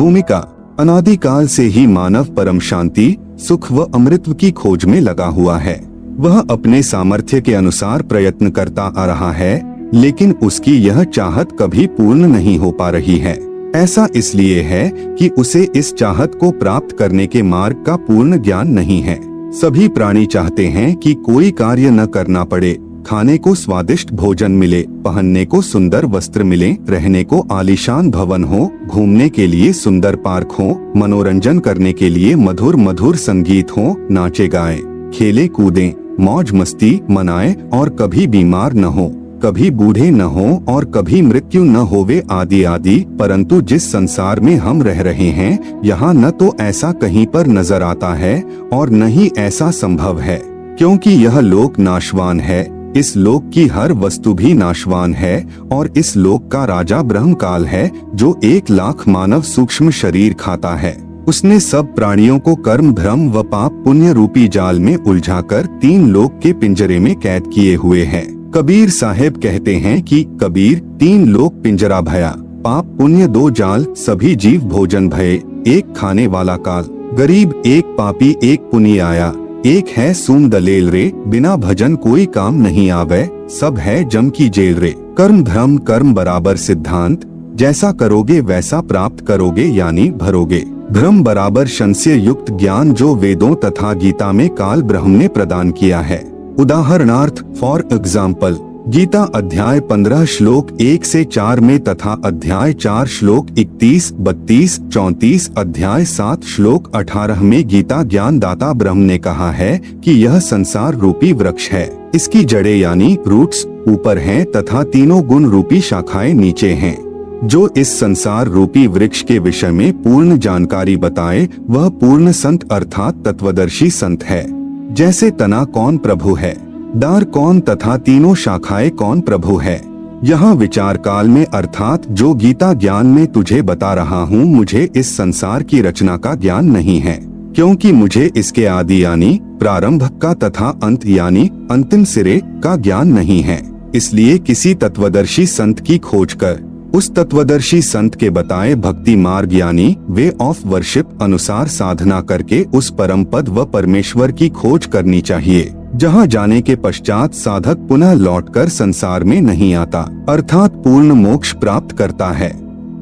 भूमिका। अनादिकाल से ही मानव परम शांति, सुख व अमृत की खोज में लगा हुआ है। वह अपने सामर्थ्य के अनुसार प्रयत्न करता आ रहा है, लेकिन उसकी यह चाहत कभी पूर्ण नहीं हो पा रही है। ऐसा इसलिए है कि उसे इस चाहत को प्राप्त करने के मार्ग का पूर्ण ज्ञान नहीं है। सभी प्राणी चाहते हैं कि कोई कार्य न करना पड़े, खाने को स्वादिष्ट भोजन मिले, पहनने को सुंदर वस्त्र मिले, रहने को आलीशान भवन हो, घूमने के लिए सुंदर पार्क हो, मनोरंजन करने के लिए मधुर मधुर संगीत हो, नाचे गाए, खेले कूदें, मौज मस्ती मनाए और कभी बीमार न हो, कभी बूढ़े न हो और कभी मृत्यु न होवे आदि आदि। परंतु जिस संसार में हम रह रहे हैं, यहाँ न तो ऐसा कहीं पर नजर आता है और न ही ऐसा संभव है, क्योंकि यह लोक नाशवान है। इस लोक की हर वस्तु भी नाशवान है और इस लोक का राजा ब्रह्मकाल है, जो 1,00,000 मानव सूक्ष्म शरीर खाता है। उसने सब प्राणियों को कर्म, भ्रम व पाप पुण्य रूपी जाल में उलझाकर 3 लोक के पिंजरे में कैद किए हुए है। कबीर साहेब कहते हैं कि कबीर 3 लोक पिंजरा भया, पाप पुण्य 2 जाल, सभी जीव भोजन भये, एक खाने वाला काल, गरीब एक पापी एक पुनी आया, एक है सूम दलेल रे, बिना भजन कोई काम नहीं आवे, सब है जम की जेल रे। कर्म भ्रम कर्म बराबर सिद्धांत, जैसा करोगे वैसा प्राप्त करोगे यानी भरोगे। भ्रम बराबर संशय युक्त ज्ञान जो वेदों तथा गीता में काल ब्रह्म ने प्रदान किया है। उदाहरणार्थ फॉर एग्जाम्पल, गीता अध्याय 15 श्लोक 1 से 4 में तथा अध्याय 4 श्लोक 31, 32, 34, अध्याय 7 श्लोक 18 में गीता ज्ञान दाता ब्रह्म ने कहा है कि यह संसार रूपी वृक्ष है। इसकी जड़ें यानी रूट्स ऊपर हैं तथा तीनों गुण रूपी शाखाएं नीचे हैं। जो इस संसार रूपी वृक्ष के विषय में पूर्ण जानकारी बताए वह पूर्ण संत अर्थात तत्वदर्शी संत है। जैसे तना कौन प्रभु है, डार कौन तथा तीनों शाखाएं कौन प्रभु है। यहाँ विचार काल में अर्थात जो गीता ज्ञान में तुझे बता रहा हूँ, मुझे इस संसार की रचना का ज्ञान नहीं है, क्योंकि मुझे इसके आदि यानी प्रारंभ का तथा अंत यानी अंतिम सिरे का ज्ञान नहीं है। इसलिए किसी तत्वदर्शी संत की खोज कर उस तत्वदर्शी संत के बताए भक्ति मार्ग यानी वे ऑफ वर्शिप अनुसार साधना करके उस परम पद व परमेश्वर की खोज करनी चाहिए, जहाँ जाने के पश्चात साधक पुनः लौटकर संसार में नहीं आता, अर्थात पूर्ण मोक्ष प्राप्त करता है।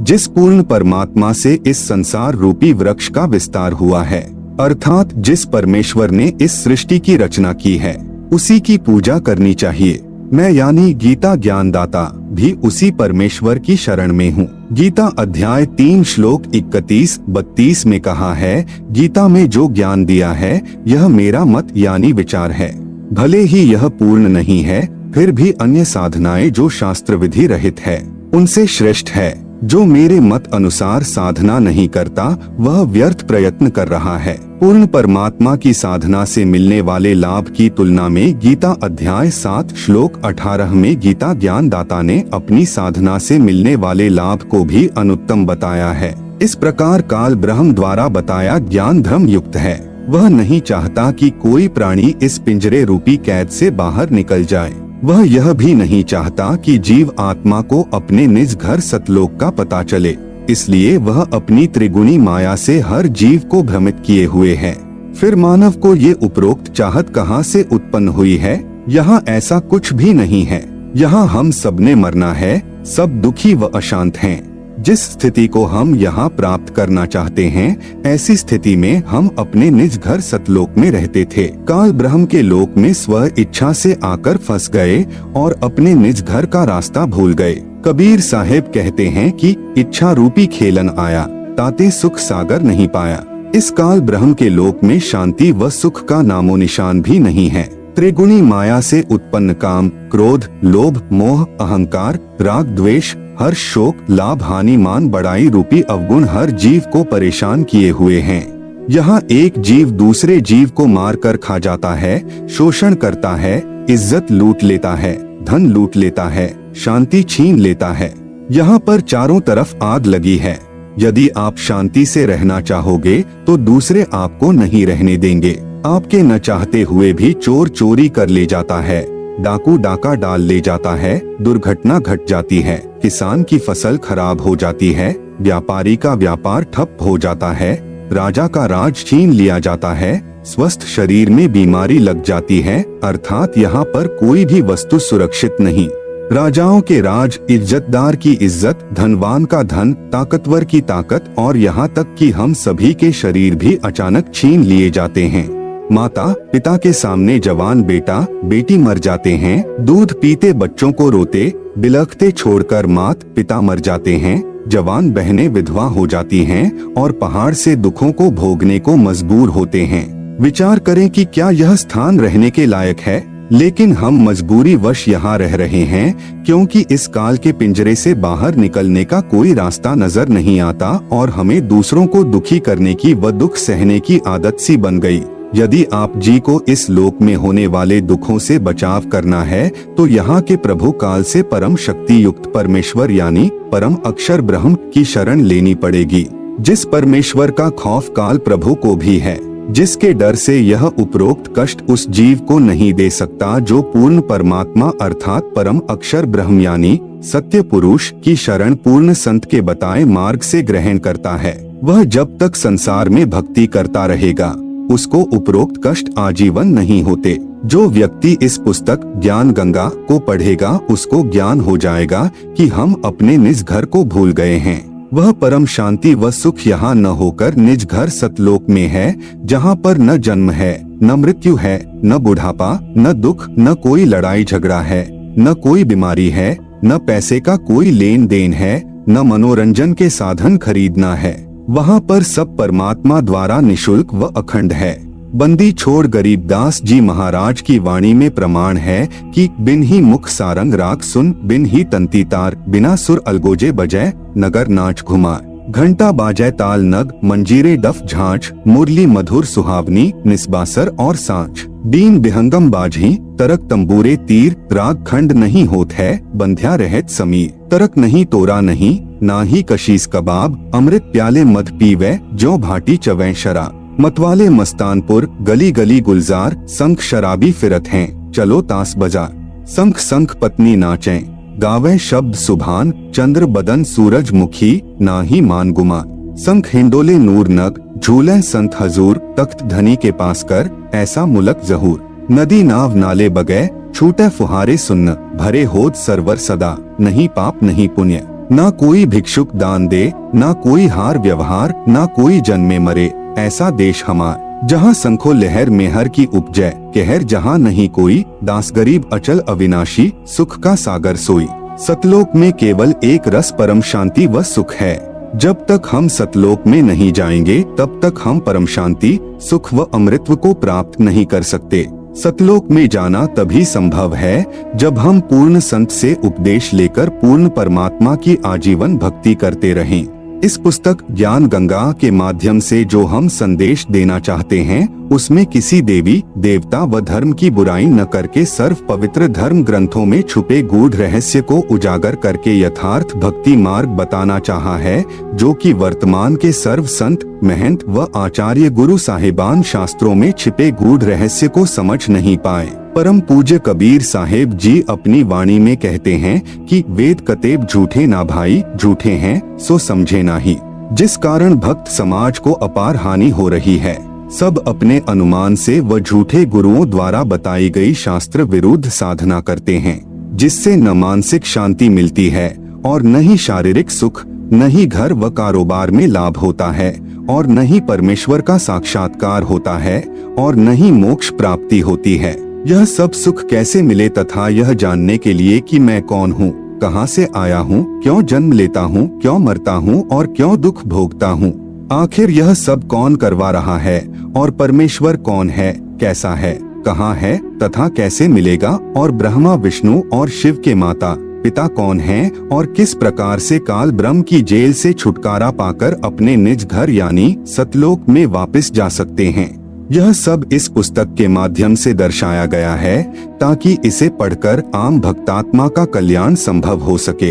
जिस पूर्ण परमात्मा से इस संसार रूपी वृक्ष का विस्तार हुआ है, अर्थात जिस परमेश्वर ने इस सृष्टि की रचना की है, उसी की पूजा करनी चाहिए। मैं यानी गीता ज्ञानदाता भी उसी परमेश्वर की शरण में हूँ। गीता अध्याय 3 श्लोक 31-32 में कहा है, गीता में जो ज्ञान दिया है यह मेरा मत यानी विचार है। भले ही यह पूर्ण नहीं है, फिर भी अन्य साधनाएं जो शास्त्र विधि रहित है उनसे श्रेष्ठ है। जो मेरे मत अनुसार साधना नहीं करता वह व्यर्थ प्रयत्न कर रहा है। पूर्ण परमात्मा की साधना से मिलने वाले लाभ की तुलना में गीता अध्याय 7 श्लोक 18 में गीता ज्ञान दाता ने अपनी साधना से मिलने वाले लाभ को भी अनुत्तम बताया है। इस प्रकार काल ब्रह्म द्वारा बताया ज्ञान धर्म युक्त है। वह नहीं चाहता कि कोई प्राणी इस पिंजरे रूपी कैद से बाहर निकल जाए। वह यह भी नहीं चाहता कि जीव आत्मा को अपने निज घर सतलोक का पता चले, इसलिए वह अपनी त्रिगुणी माया से हर जीव को भ्रमित किए हुए है। फिर मानव को ये उपरोक्त चाहत कहाँ से उत्पन्न हुई है? यहाँ ऐसा कुछ भी नहीं है। यहाँ हम सबने मरना है, सब दुखी व अशांत हैं। जिस स्थिति को हम यहाँ प्राप्त करना चाहते हैं, ऐसी स्थिति में हम अपने निज घर सतलोक में रहते थे। काल ब्रह्म के लोक में स्व इच्छा से आकर फंस गए और अपने निज घर का रास्ता भूल गए। कबीर साहेब कहते हैं कि इच्छा रूपी खेलन आया, ताते सुख सागर नहीं पाया। इस काल ब्रह्म के लोक में शांति व सुख का नामो निशान भी नहीं है। त्रिगुणी माया से उत्पन्न काम, क्रोध, लोभ, मोह, अहंकार, राग, द्वेष, हर्ष, शोक, लाभ, हानि, मान, बड़ाई रूपी अवगुण हर जीव को परेशान किए हुए हैं। यहाँ एक जीव दूसरे जीव को मार कर खा जाता है, शोषण करता है, इज्जत लूट लेता है, धन लूट लेता है, शांति छीन लेता है। यहाँ पर चारों तरफ आग लगी है। यदि आप शांति से रहना चाहोगे तो दूसरे आपको नहीं रहने देंगे। आपके न चाहते हुए भी चोर चोरी कर ले जाता है, डाकू डाका डाल ले जाता है, दुर्घटना घट जाती है, किसान की फसल खराब हो जाती है, व्यापारी का व्यापार ठप हो जाता है, राजा का राज छीन लिया जाता है, स्वस्थ शरीर में बीमारी लग जाती है, अर्थात यहाँ पर कोई भी वस्तु सुरक्षित नहीं। राजाओं के राज, इज्जतदार की इज्जत, धनवान का धन, ताकतवर की ताकत और यहाँ तक कि हम सभी के शरीर भी अचानक छीन लिए जाते हैं। माता पिता के सामने जवान बेटा बेटी मर जाते हैं, दूध पीते बच्चों को रोते बिलखते छोड़कर मात पिता मर जाते हैं, जवान बहनें विधवा हो जाती हैं और पहाड़ से दुखों को भोगने को मजबूर होते हैं। विचार करें कि क्या यह स्थान रहने के लायक है, लेकिन हम मजबूरी वश यहाँ रह रहे हैं क्योंकि इस काल के पिंजरे से बाहर निकलने का कोई रास्ता नजर नहीं आता और हमें दूसरों को दुखी करने की व दुख सहने की आदत सी बन गई। यदि आप जी को इस लोक में होने वाले दुखों से बचाव करना है तो यहाँ के प्रभु काल से परम शक्ति युक्त परमेश्वर यानी परम अक्षर ब्रह्म की शरण लेनी पड़ेगी, जिस परमेश्वर का खौफ काल प्रभु को भी है, जिसके डर से यह उपरोक्त कष्ट उस जीव को नहीं दे सकता जो पूर्ण परमात्मा अर्थात परम अक्षर ब्रह्म यानी सत्य पुरुष की शरण पूर्ण संत के बताए मार्ग से ग्रहण करता है। वह जब तक संसार में भक्ति करता रहेगा उसको उपरोक्त कष्ट आजीवन नहीं होते। जो व्यक्ति इस पुस्तक ज्ञान गंगा को पढ़ेगा उसको ज्ञान हो जाएगा कि हम अपने निज घर को भूल गए हैं। वह परम शांति व सुख यहाँ न होकर निज घर सतलोक में है, जहाँ पर न जन्म है, न मृत्यु है, न बुढ़ापा, न दुख, न कोई लड़ाई झगड़ा है, न कोई बीमारी है, न पैसे का कोई लेन देन है, न मनोरंजन के साधन खरीदना है। वहाँ पर सब परमात्मा द्वारा निशुल्क व अखंड है। बंदी छोड़ गरीबदास जी महाराज की वाणी में प्रमाण है कि बिन ही मुख सारंग राग सुन, बिन ही तंती तार, बिना सुर अलगोजे बजै, नगर नाच घुमा, घंटा बाजै ताल नग, मंजीरे डफ झांझ, मुरली मधुर सुहावनी, निस्बासर और सांच, बीन बिहंगम बाजी, तरक तंबूरे तीर, राग खंड नहीं होत है, बंध्या रहत समीर, तरक नहीं तोरा नहीं, ना ही कशीस कबाब, अमृत प्याले मध पीवे, जो भाटी चवै शराब, मतवाले मस्तानपुर, गली गली गुलजार, संख शराबी फिरत हैं, चलो तास बजार, संख संख पत्नी नाचें, गावे शब्द सुभान, चंद्र बदन सूरज मुखी, ना ही मान गुमा, संख हिंडोले नूर नग, झूले संत हजूर, तख्त धनी के पास कर, ऐसा मुलक जहूर, नदी नाव नाले बगै, छूटे फुहारे सुन्न, भरे होद सरवर सदा, नहीं पाप नहीं पुण्य, ना कोई भिक्षुक दान दे, ना कोई हार व्यवहार, ना कोई जन्मे मरे, ऐसा देश हमार, जहाँ संखो लहर मेहर की उपजय, कहर जहाँ नहीं कोई, दास गरीब अचल अविनाशी, सुख का सागर सोई। सतलोक में केवल एक रस परम शांति व सुख है। जब तक हम सतलोक में नहीं जाएंगे तब तक हम परम शांति, सुख व अमृतत्व को प्राप्त नहीं कर सकते। सतलोक में जाना तभी संभव है जब हम पूर्ण संत से उपदेश लेकर पूर्ण परमात्मा की आजीवन भक्ति करते रहें। इस पुस्तक ज्ञान गंगा के माध्यम से जो हम संदेश देना चाहते हैं उसमें किसी देवी देवता व धर्म की बुराई न करके सर्व पवित्र धर्म ग्रंथों में छुपे गूढ़ रहस्य को उजागर करके यथार्थ भक्ति मार्ग बताना चाहा है, जो कि वर्तमान के सर्व संत महंत व आचार्य गुरु साहिबान शास्त्रों में छिपे गूढ़ रहस्य को समझ नहीं पाए। परम पूज्य कबीर साहेब जी अपनी वाणी में कहते हैं कि वेद कतेब झूठे ना भाई, झूठे हैं सो समझे नाही, जिस कारण भक्त समाज को अपार हानि हो रही है। सब अपने अनुमान से व झूठे गुरुओं द्वारा बताई गई शास्त्र विरुद्ध साधना करते हैं, जिससे न मानसिक शांति मिलती है और न ही शारीरिक सुख, न ही घर व कारोबार में लाभ होता है और न ही परमेश्वर का साक्षात्कार होता है और न ही मोक्ष प्राप्ति होती है। यह सब सुख कैसे मिले तथा यह जानने के लिए कि मैं कौन हूँ, कहाँ से आया हूँ, क्यों जन्म लेता हूँ, क्यों मरता हूँ और क्यों दुख भोगता हूँ, आखिर यह सब कौन करवा रहा है और परमेश्वर कौन है, कैसा है, कहाँ है तथा कैसे मिलेगा और ब्रह्मा विष्णु और शिव के माता पिता कौन हैं और किस प्रकार से काल ब्रह्म की जेल से छुटकारा पाकर अपने निज घर यानी सतलोक में वापस जा सकते हैं। यह सब इस पुस्तक के माध्यम से दर्शाया गया है ताकि इसे पढ़कर आम भक्तात्मा का कल्याण संभव हो सके।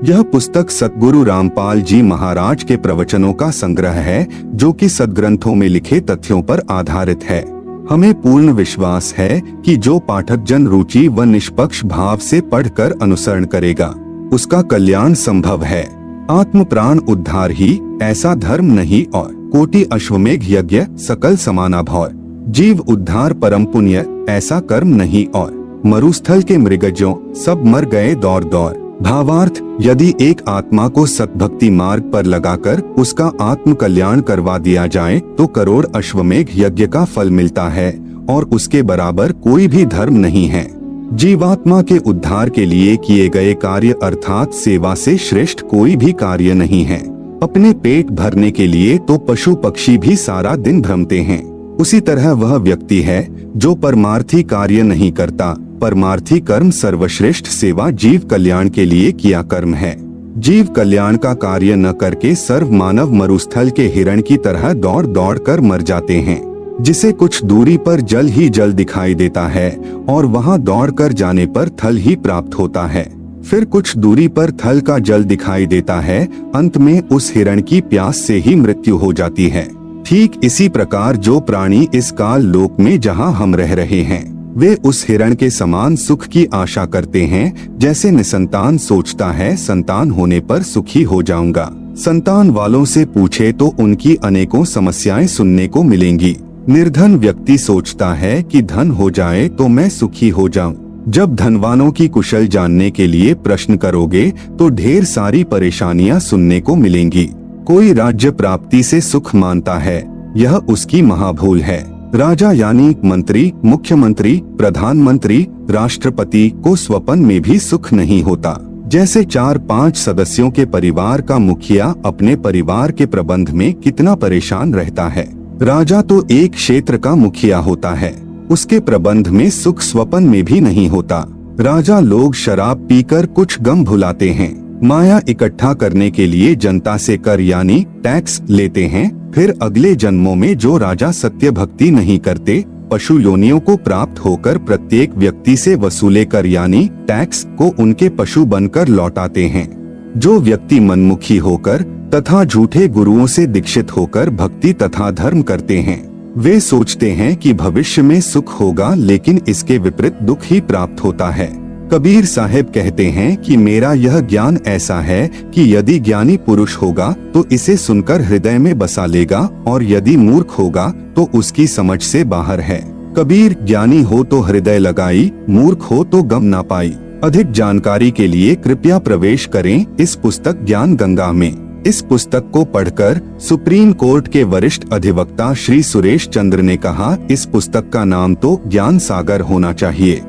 यह पुस्तक सतगुरु रामपाल जी महाराज के प्रवचनों का संग्रह है जो कि सदग्रंथों में लिखे तथ्यों पर आधारित है। हमें पूर्ण विश्वास है कि जो पाठक जन रुचि व निष्पक्ष भाव से पढ़कर अनुसरण करेगा उसका कल्याण संभव है। आत्म प्राण उद्धार ही ऐसा धर्म नहीं और कोटि अश्वमेघ यज्ञ सकल समाना भौर। जीव उद्धार परम पुण्य ऐसा कर्म नहीं और मरुस्थल के मृगजों सब मर गए दौड़ दौड़। भावार्थ, यदि एक आत्मा को सतभक्ति मार्ग पर लगाकर उसका आत्म कल्याण करवा दिया जाए तो करोड़ अश्वमेघ यज्ञ का फल मिलता है और उसके बराबर कोई भी धर्म नहीं है। जीवात्मा के उद्धार के लिए किए गए कार्य अर्थात सेवा से श्रेष्ठ कोई भी कार्य नहीं है। अपने पेट भरने के लिए तो पशु पक्षी भी सारा दिन भ्रमते हैं, उसी तरह वह व्यक्ति है जो परमार्थी कार्य नहीं करता। परमार्थी कर्म सर्वश्रेष्ठ सेवा जीव कल्याण के लिए किया कर्म है। जीव कल्याण का कार्य न करके सर्व मानव मरुस्थल के हिरण की तरह दौड़ दौड़ कर मर जाते हैं, जिसे कुछ दूरी पर जल ही जल दिखाई देता है और वहां दौड़ कर जाने पर थल ही प्राप्त होता है। फिर कुछ दूरी पर थल का जल दिखाई देता है, अंत में उस हिरण की प्यास से ही मृत्यु हो जाती है। ठीक इसी प्रकार जो प्राणी इस काल लोक में जहां हम रह रहे हैं वे उस हिरण के समान सुख की आशा करते हैं, जैसे निसंतान सोचता है संतान होने पर सुखी हो जाऊंगा। संतान वालों से पूछे तो उनकी अनेकों समस्याएं सुनने को मिलेंगी। निर्धन व्यक्ति सोचता है कि धन हो जाए तो मैं सुखी हो जाऊं। जब धनवानों की कुशल जानने के लिए प्रश्न करोगे तो ढेर सारी परेशानियां सुनने को मिलेंगी। कोई राज्य प्राप्ति से सुख मानता है, यह उसकी महाभूल है। राजा यानी मंत्री, मुख्यमंत्री, प्रधानमंत्री, राष्ट्रपति को स्वप्न में भी सुख नहीं होता। जैसे 4-5 सदस्यों के परिवार का मुखिया अपने परिवार के प्रबंध में कितना परेशान रहता है, राजा तो एक क्षेत्र का मुखिया होता है, उसके प्रबंध में सुख स्वप्न में भी नहीं होता। राजा लोग शराब पीकर कुछ गम भुलाते हैं, माया इकट्ठा करने के लिए जनता से कर यानी टैक्स लेते हैं। फिर अगले जन्मों में जो राजा सत्य भक्ति नहीं करते, पशु योनियों को प्राप्त होकर प्रत्येक व्यक्ति से वसूले कर यानी टैक्स को उनके पशु बनकर लौटाते हैं। जो व्यक्ति मनमुखी होकर तथा झूठे गुरुओं से दीक्षित होकर भक्ति तथा धर्म करते हैं, वे सोचते हैं कि भविष्य में सुख होगा, लेकिन इसके विपरीत दुख ही प्राप्त होता है। कबीर साहब कहते हैं कि मेरा यह ज्ञान ऐसा है कि यदि ज्ञानी पुरुष होगा तो इसे सुनकर हृदय में बसा लेगा और यदि मूर्ख होगा तो उसकी समझ से बाहर है। कबीर, ज्ञानी हो तो हृदय लगाई, मूर्ख हो तो गम ना पाई। अधिक जानकारी के लिए कृपया प्रवेश करें इस पुस्तक ज्ञान गंगा में। इस पुस्तक को पढ़कर सुप्रीम कोर्ट के वरिष्ठ अधिवक्ता श्री सुरेश चंद्र ने कहा, इस पुस्तक का नाम तो ज्ञान सागर होना चाहिए।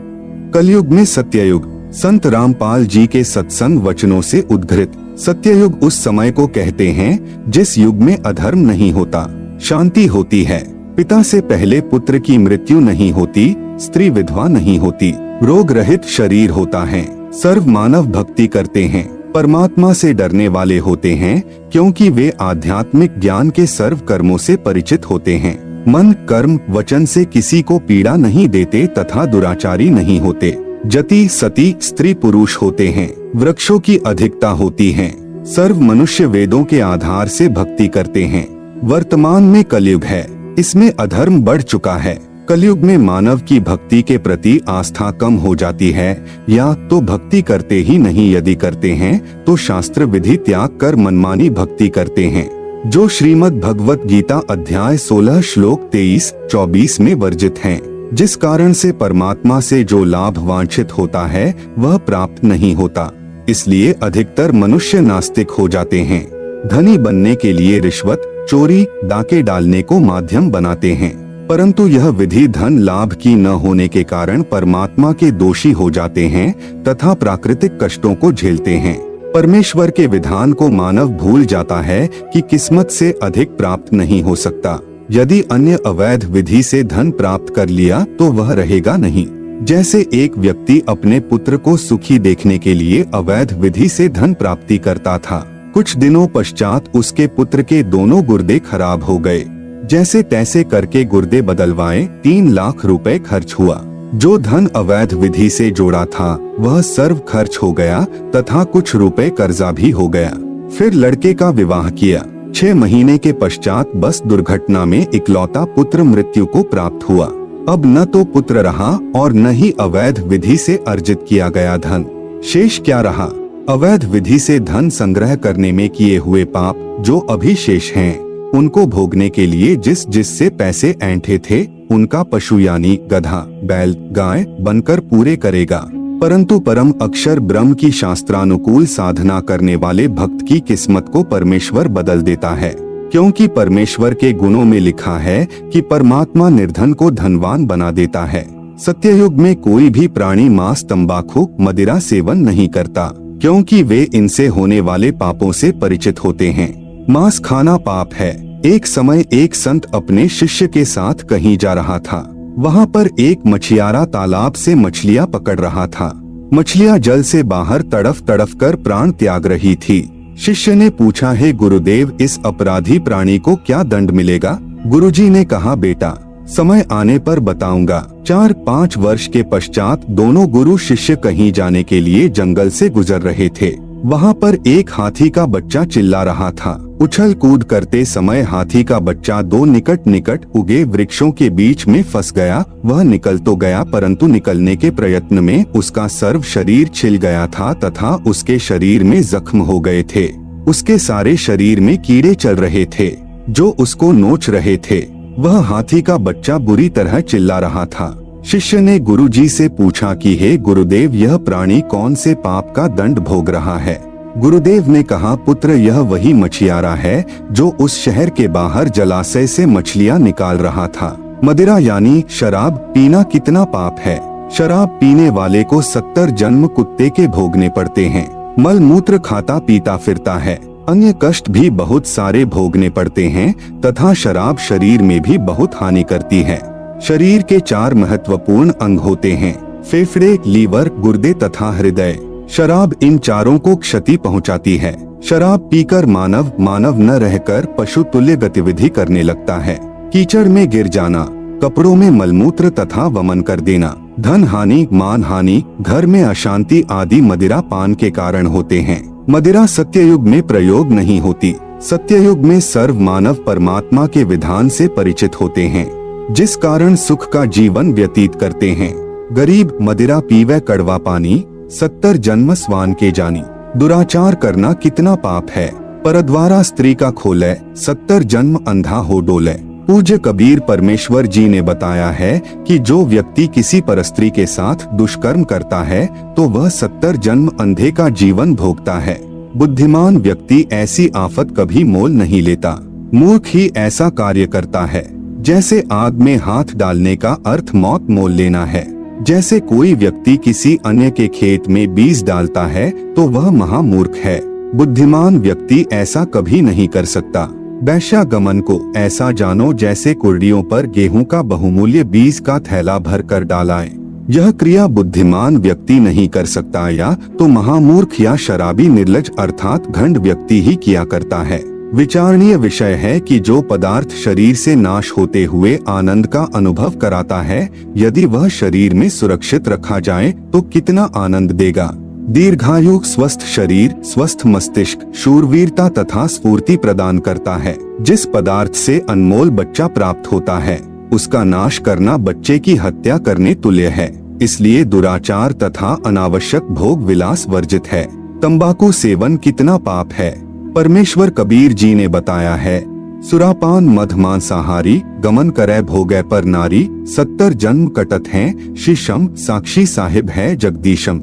कलयुग में सत्ययुग। संत रामपाल जी के सत्संग वचनों से उद्घृत। सत्ययुग उस समय को कहते हैं जिस युग में अधर्म नहीं होता, शांति होती है, पिता से पहले पुत्र की मृत्यु नहीं होती, स्त्री विधवा नहीं होती, रोग रहित शरीर होता है, सर्व मानव भक्ति करते हैं, परमात्मा से डरने वाले होते हैं क्योंकि वे आध्यात्मिक ज्ञान के सर्व कर्मों से परिचित होते हैं, मन कर्म वचन से किसी को पीड़ा नहीं देते तथा दुराचारी नहीं होते, जति सती स्त्री पुरुष होते हैं, वृक्षों की अधिकता होती है, सर्व मनुष्य वेदों के आधार से भक्ति करते हैं। वर्तमान में कलयुग है, इसमें अधर्म बढ़ चुका है। कलयुग में मानव की भक्ति के प्रति आस्था कम हो जाती है, या तो भक्ति करते ही नहीं, यदि करते हैं तो शास्त्र विधि त्याग कर मनमानी भक्ति करते हैं, जो श्रीमद् भगवत गीता अध्याय 16 श्लोक 23-24 में वर्जित हैं, जिस कारण से परमात्मा से जो लाभ वांछित होता है वह प्राप्त नहीं होता। इसलिए अधिकतर मनुष्य नास्तिक हो जाते हैं। धनी बनने के लिए रिश्वत, चोरी, डाके डालने को माध्यम बनाते हैं, परंतु यह विधि धन लाभ की न होने के कारण परमात्मा के दोषी हो जाते हैं तथा प्राकृतिक कष्टों को झेलते हैं। परमेश्वर के विधान को मानव भूल जाता है कि किस्मत से अधिक प्राप्त नहीं हो सकता। यदि अन्य अवैध विधि से धन प्राप्त कर लिया तो वह रहेगा नहीं। जैसे एक व्यक्ति अपने पुत्र को सुखी देखने के लिए अवैध विधि से धन प्राप्ति करता था, कुछ दिनों पश्चात उसके पुत्र के दोनों गुर्दे खराब हो गए। जैसे तैसे करके गुर्दे बदलवाए 3 लाख रुपए खर्च हुआ। जो धन अवैध विधि से जोड़ा था वह सर्व खर्च हो गया तथा कुछ रुपए कर्जा भी हो गया। फिर लड़के का विवाह किया। 6 महीने के पश्चात बस दुर्घटना में इकलौता पुत्र मृत्यु को प्राप्त हुआ। अब न तो पुत्र रहा और न ही अवैध विधि से अर्जित किया गया धन। शेष क्या रहा? अवैध विधि से धन संग्रह करने में किए हुए पाप जो अभी शेष हैं, उनको भोगने के लिए जिससे पैसे ऐंठे थे, उनका पशु यानी गधा, बैल, गाय बनकर पूरे करेगा। परंतु परम अक्षर ब्रह्म की शास्त्रानुकूल साधना करने वाले भक्त की किस्मत को परमेश्वर बदल देता है, क्योंकि परमेश्वर के गुणों में लिखा है कि परमात्मा निर्धन को धनवान बना देता है। सत्ययुग में कोई भी प्राणी मांस, तंबाकू, मदिरा सेवन नहीं करता, क्योंकि वे इनसे होने वाले पापों से परिचित होते हैं। मांस खाना पाप है। एक समय एक संत अपने शिष्य के साथ कहीं जा रहा था। वहाँ पर एक मछियारा तालाब से मछलियाँ पकड़ रहा था। मछलियाँ जल से बाहर तड़फ तड़फ कर प्राण त्याग रही थी। शिष्य ने पूछा, हे गुरुदेव, इस अपराधी प्राणी को क्या दंड मिलेगा? गुरुजी ने कहा, बेटा समय आने पर बताऊंगा। 4-5 वर्ष के पश्चात दोनों गुरु शिष्य कहीं जाने के लिए जंगल से गुजर रहे थे। वहाँ पर एक हाथी का बच्चा चिल्ला रहा था। उछल कूद करते समय हाथी का बच्चा 2 निकट उगे वृक्षों के बीच में फंस गया। वह निकल तो गया, परंतु निकलने के प्रयत्न में उसका सर्व शरीर छिल गया था तथा उसके शरीर में जख्म हो गए थे। उसके सारे शरीर में कीड़े चल रहे थे जो उसको नोच रहे थे। वह हाथी का बच्चा बुरी तरह चिल्ला रहा था। शिष्य ने गुरुजी से पूछा कि हे गुरुदेव, यह प्राणी कौन से पाप का दंड भोग रहा है? गुरुदेव ने कहा, पुत्र, यह वही मछियारा है जो उस शहर के बाहर जलाशय से मछलियाँ निकाल रहा था। मदिरा यानी शराब पीना कितना पाप है। शराब पीने वाले को 70 जन्म कुत्ते के भोगने पड़ते हैं। मल मूत्र खाता पीता फिरता है। अन्य कष्ट भी बहुत सारे भोगने पड़ते हैं तथा शराब शरीर में भी बहुत हानि करती है। शरीर के 4 महत्वपूर्ण अंग होते हैं, फेफड़े, लीवर, गुर्दे तथा हृदय। शराब इन चारों को क्षति पहुंचाती है। शराब पीकर मानव न रहकर पशु तुल्य गतिविधि करने लगता है। कीचड़ में गिर जाना, कपड़ों में मलमूत्र तथा वमन कर देना, धन हानि, मान हानि, घर में अशांति आदि मदिरा पान के कारण होते हैं। मदिरा सत्ययुग में प्रयोग नहीं होती। सत्ययुग में सर्व मानव परमात्मा के विधान से परिचित होते हैं, जिस कारण सुख का जीवन व्यतीत करते हैं। गरीब मदिरा पीवे कड़वा पानी, 70 जन्म स्वान के जानी। दुराचार करना कितना पाप है। परद्वारा स्त्री का खोले, 70 जन्म अंधा हो डोले। पूज्य कबीर परमेश्वर जी ने बताया है कि जो व्यक्ति किसी परस्त्री के साथ दुष्कर्म करता है तो वह 70 जन्म अंधे का जीवन भोगता है। बुद्धिमान व्यक्ति ऐसी आफत कभी मोल नहीं लेता। मूर्ख ही ऐसा कार्य करता है। जैसे आग में हाथ डालने का अर्थ मौत मोल लेना है। जैसे कोई व्यक्ति किसी अन्य के खेत में बीज डालता है तो वह महामूर्ख है। बुद्धिमान व्यक्ति ऐसा कभी नहीं कर सकता। वैश्यागमन को ऐसा जानो जैसे कुर्डियों पर गेहूं का बहुमूल्य बीज का थैला भर कर डालाए। यह क्रिया बुद्धिमान व्यक्ति नहीं कर सकता, या तो महामूर्ख या शराबी निर्लज अर्थात घंड व्यक्ति ही किया करता है। विचारणीय विषय है कि जो पदार्थ शरीर से नाश होते हुए आनंद का अनुभव कराता है, यदि वह शरीर में सुरक्षित रखा जाए तो कितना आनंद देगा। दीर्घायु, स्वस्थ शरीर, स्वस्थ मस्तिष्क, शूरवीरता तथा स्फूर्ति प्रदान करता है। जिस पदार्थ से अनमोल बच्चा प्राप्त होता है, उसका नाश करना बच्चे की हत्या करने तुल्य है। इसलिए दुराचार तथा अनावश्यक भोग विलास वर्जित है। तंबाकू सेवन कितना पाप है। परमेश्वर कबीर जी ने बताया है, सुरापान मध मांसाहारी, गमन करे भोगे पर नारी, 70 जन्म कटत हैं, शीशम साक्षी साहिब है जगदीशम।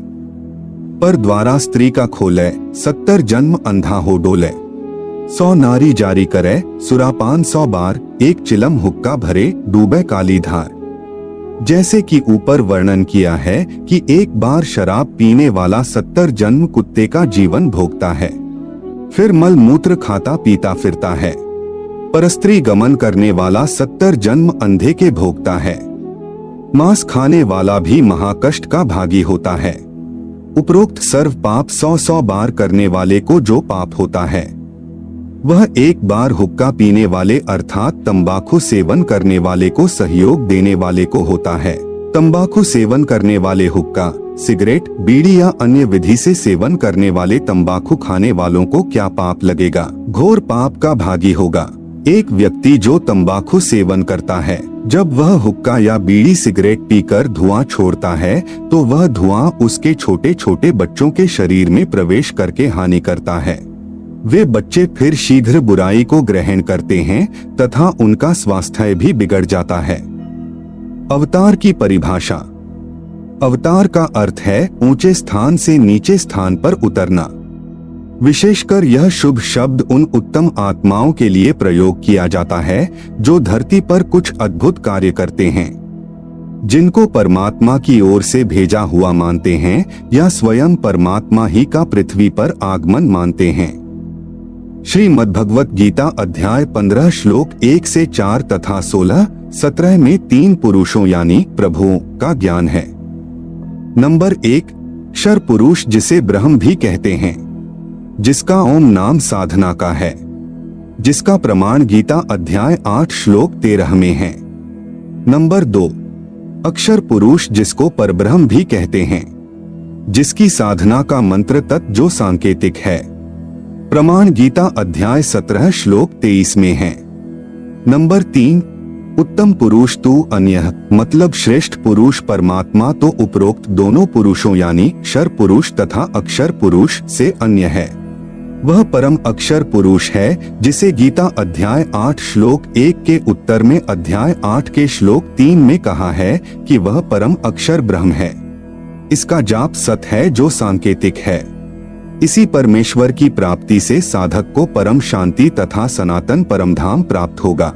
पर द्वारा स्त्री का खोले, 70 जन्म अंधा हो डोले। 100 नारी जारी करे, सुरापान 100 बार, एक चिलम हुक्का भरे, डूबे काली धार। जैसे कि ऊपर वर्णन किया है कि एक बार शराब पीने वाला 70 जन्म कुत्ते का जीवन भोगता है, फिर मल मूत्र खाता पीता फिरता है। परस्त्री गमन करने वाला 70 जन्म अंधे के भोगता है। मांस खाने वाला भी महाकष्ट का भागी होता है। उपरोक्त सर्व पाप 100 बार करने वाले को जो पाप होता है, वह एक बार हुक्का पीने वाले अर्थात तंबाकू सेवन करने वाले को सहयोग देने वाले को होता है। तंबाकू सेवन करने वाले हुक्का, सिगरेट, बीड़ी या अन्य विधि से सेवन करने वाले तंबाकू खाने वालों को क्या पाप लगेगा? घोर पाप का भागी होगा। एक व्यक्ति जो तंबाकू सेवन करता है जब वह हुक्का या बीड़ी सिगरेट पीकर धुआं छोड़ता है तो वह धुआं उसके छोटे छोटे बच्चों के शरीर में प्रवेश करके हानि करता है। वे बच्चे फिर शीघ्र बुराई को ग्रहण करते हैं तथा उनका स्वास्थ्य भी बिगड़ जाता है। अवतार की परिभाषा। अवतार का अर्थ है ऊंचे स्थान से नीचे स्थान पर उतरना। विशेषकर यह शुभ शब्द उन उत्तम आत्माओं के लिए प्रयोग किया जाता है जो धरती पर कुछ अद्भुत कार्य करते हैं, जिनको परमात्मा की ओर से भेजा हुआ मानते हैं या स्वयं परमात्मा ही का पृथ्वी पर आगमन मानते हैं। श्रीमद् भगवत गीता अध्याय 15 श्लोक 1 से 4 तथा 16-17 में 3 पुरुषों यानी प्रभुओं का ज्ञान है। नंबर 1, क्षर पुरुष जिसे ब्रह्म भी कहते हैं, जिसका ओम नाम साधना का है, जिसका प्रमाण गीता अध्याय 8 श्लोक 13 में है। नंबर 2, अक्षर पुरुष जिसको परब्रह्म भी कहते हैं, जिसकी साधना का मंत्र तत् जो सांकेतिक है, प्रमाण गीता अध्याय 17 श्लोक 23 में है। नंबर 3, उत्तम पुरुष तू अन्य मतलब श्रेष्ठ पुरुष परमात्मा तो उपरोक्त दोनों पुरुषों यानी क्षर पुरुष तथा अक्षर पुरुष से अन्य है। वह परम अक्षर पुरुष है जिसे गीता अध्याय 8 श्लोक 1 के उत्तर में अध्याय 8 के श्लोक 3 में कहा है कि वह परम अक्षर ब्रह्म है। इसका जाप सत है जो सांकेतिक है। इसी परमेश्वर की प्राप्ति से साधक को परम शांति तथा सनातन परमधाम प्राप्त होगा।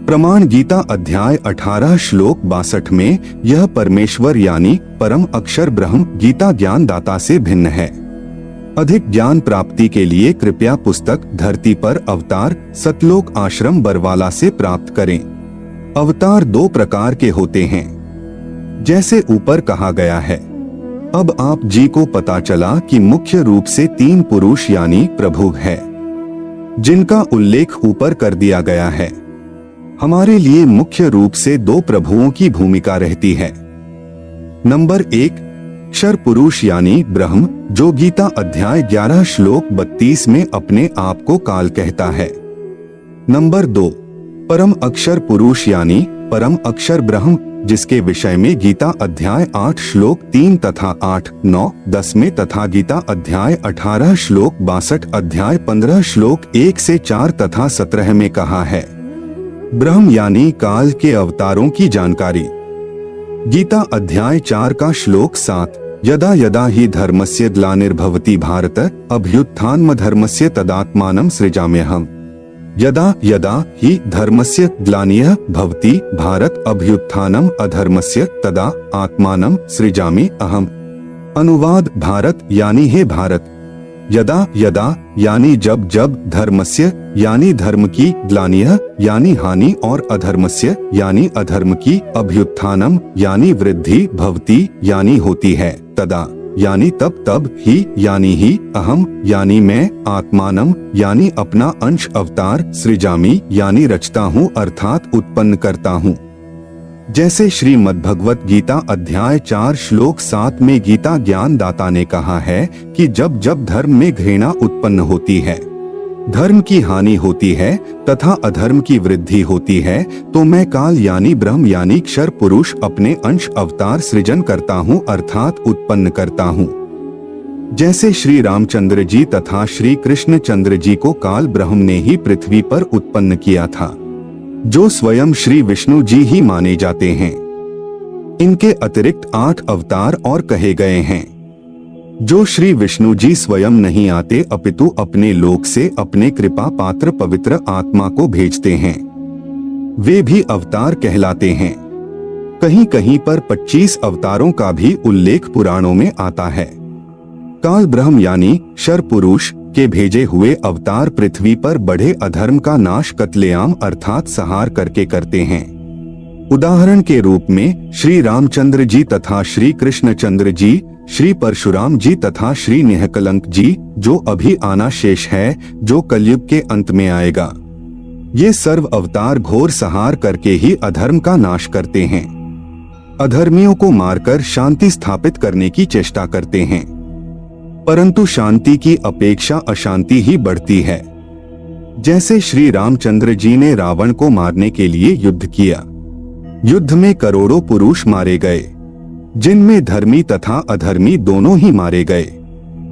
प्रमाण गीता अध्याय 18 श्लोक 62 में यह परमेश्वर यानी परम अक्षर ब्रह्म गीता ज्ञान दाता से भिन्न है। अधिक ज्ञान प्राप्ति के लिए कृपया पुस्तक धरती पर अवतार सतलोक आश्रम बरवाला से प्राप्त करें। अवतार 2 प्रकार के होते हैं, जैसे ऊपर कहा गया है। अब आप जी को पता चला कि मुख्य रूप से 3 पुरुष यानी प्रभु है, जिनका उल्लेख ऊपर कर दिया गया है। हमारे लिए मुख्य रूप से 2 प्रभुओं की भूमिका रहती है। नंबर 1, क्षर पुरुष यानी ब्रह्म जो गीता अध्याय 11 श्लोक 32 में अपने आप को काल कहता है। नंबर 2, परम अक्षर पुरुष यानी परम अक्षर ब्रह्म जिसके विषय में गीता अध्याय 8 श्लोक 3 तथा 8, 9, 10 में तथा गीता अध्याय 18 श्लोक 62 अध्याय 15 श्लोक 1 से 4 तथा 17 में कहा है। ब्रह्म यानी काल के अवतारों की जानकारी। गीता अध्याय 4 का श्लोक 7, यदा यदा हि धर्मस्य ग्लानिर्भवति भारत अभ्युत्थानमधर्मस्य तदात्मानं सृजाम्यहम्। यदा यदा हि धर्मस्य ग्लानिः भवति भारत अभ्युत्थानम् अधर्मस्य तदा आत्मानं सृजामि अहम्। अनुवाद भारत यानी हे भारत, यदा यदा यानी जब जब, धर्मस्य यानी धर्म की, ग्लानियः यानी हानि और अधर्मस्य यानी अधर्म की, अभ्युत्थानम यानी वृद्धि, भवति यानी होती है, तदा यानी तब ही यानी अहम यानी मैं, आत्मानम यानी अपना अंश अवतार, सृजामि यानी रचता हूँ अर्थात उत्पन्न करता हूँ। जैसे श्रीमद् भगवत गीता अध्याय 4 श्लोक 7 में गीता ज्ञान दाता ने कहा है कि जब जब धर्म में घृणा उत्पन्न होती है, धर्म की हानि होती है तथा अधर्म की वृद्धि होती है, तो मैं काल यानी ब्रह्म यानी क्षर पुरुष अपने अंश अवतार सृजन करता हूँ अर्थात उत्पन्न करता हूँ। जैसे श्री रामचंद्र जी तथा श्री कृष्ण चंद्र जी को काल ब्रह्म ने ही पृथ्वी पर उत्पन्न किया था, जो स्वयं श्री विष्णु जी ही माने जाते हैं। इनके अतिरिक्त 8 अवतार और कहे गए हैं, जो श्री विष्णु जी स्वयं नहीं आते अपितु अपने लोक से अपने कृपा पात्र पवित्र आत्मा को भेजते हैं। वे भी अवतार कहलाते हैं। कहीं कहीं पर 25 अवतारों का भी उल्लेख पुराणों में आता है। काल ब्रह्म यानी क्षर पुरुष के भेजे हुए अवतार पृथ्वी पर बढ़े अधर्म का नाश कत्लेआम अर्थात संहार करके करते हैं। उदाहरण के रूप में श्री रामचंद्र जी तथा श्री कृष्णचंद्र जी, श्री परशुराम जी तथा श्री निहकलंक जी, जो अभी आना शेष है, जो कलयुग के अंत में आएगा। ये सर्व अवतार घोर संहार करके ही अधर्म का नाश करते हैं, अधर्मियों को मारकर शांति स्थापित करने की चेष्टा करते हैं। परंतु शांति की अपेक्षा अशांति ही बढ़ती है। जैसे श्री रामचंद्र जी ने रावण को मारने के लिए युद्ध किया, युद्ध में करोड़ों पुरुष मारे गए, जिनमें धर्मी तथा अधर्मी दोनों ही मारे गए।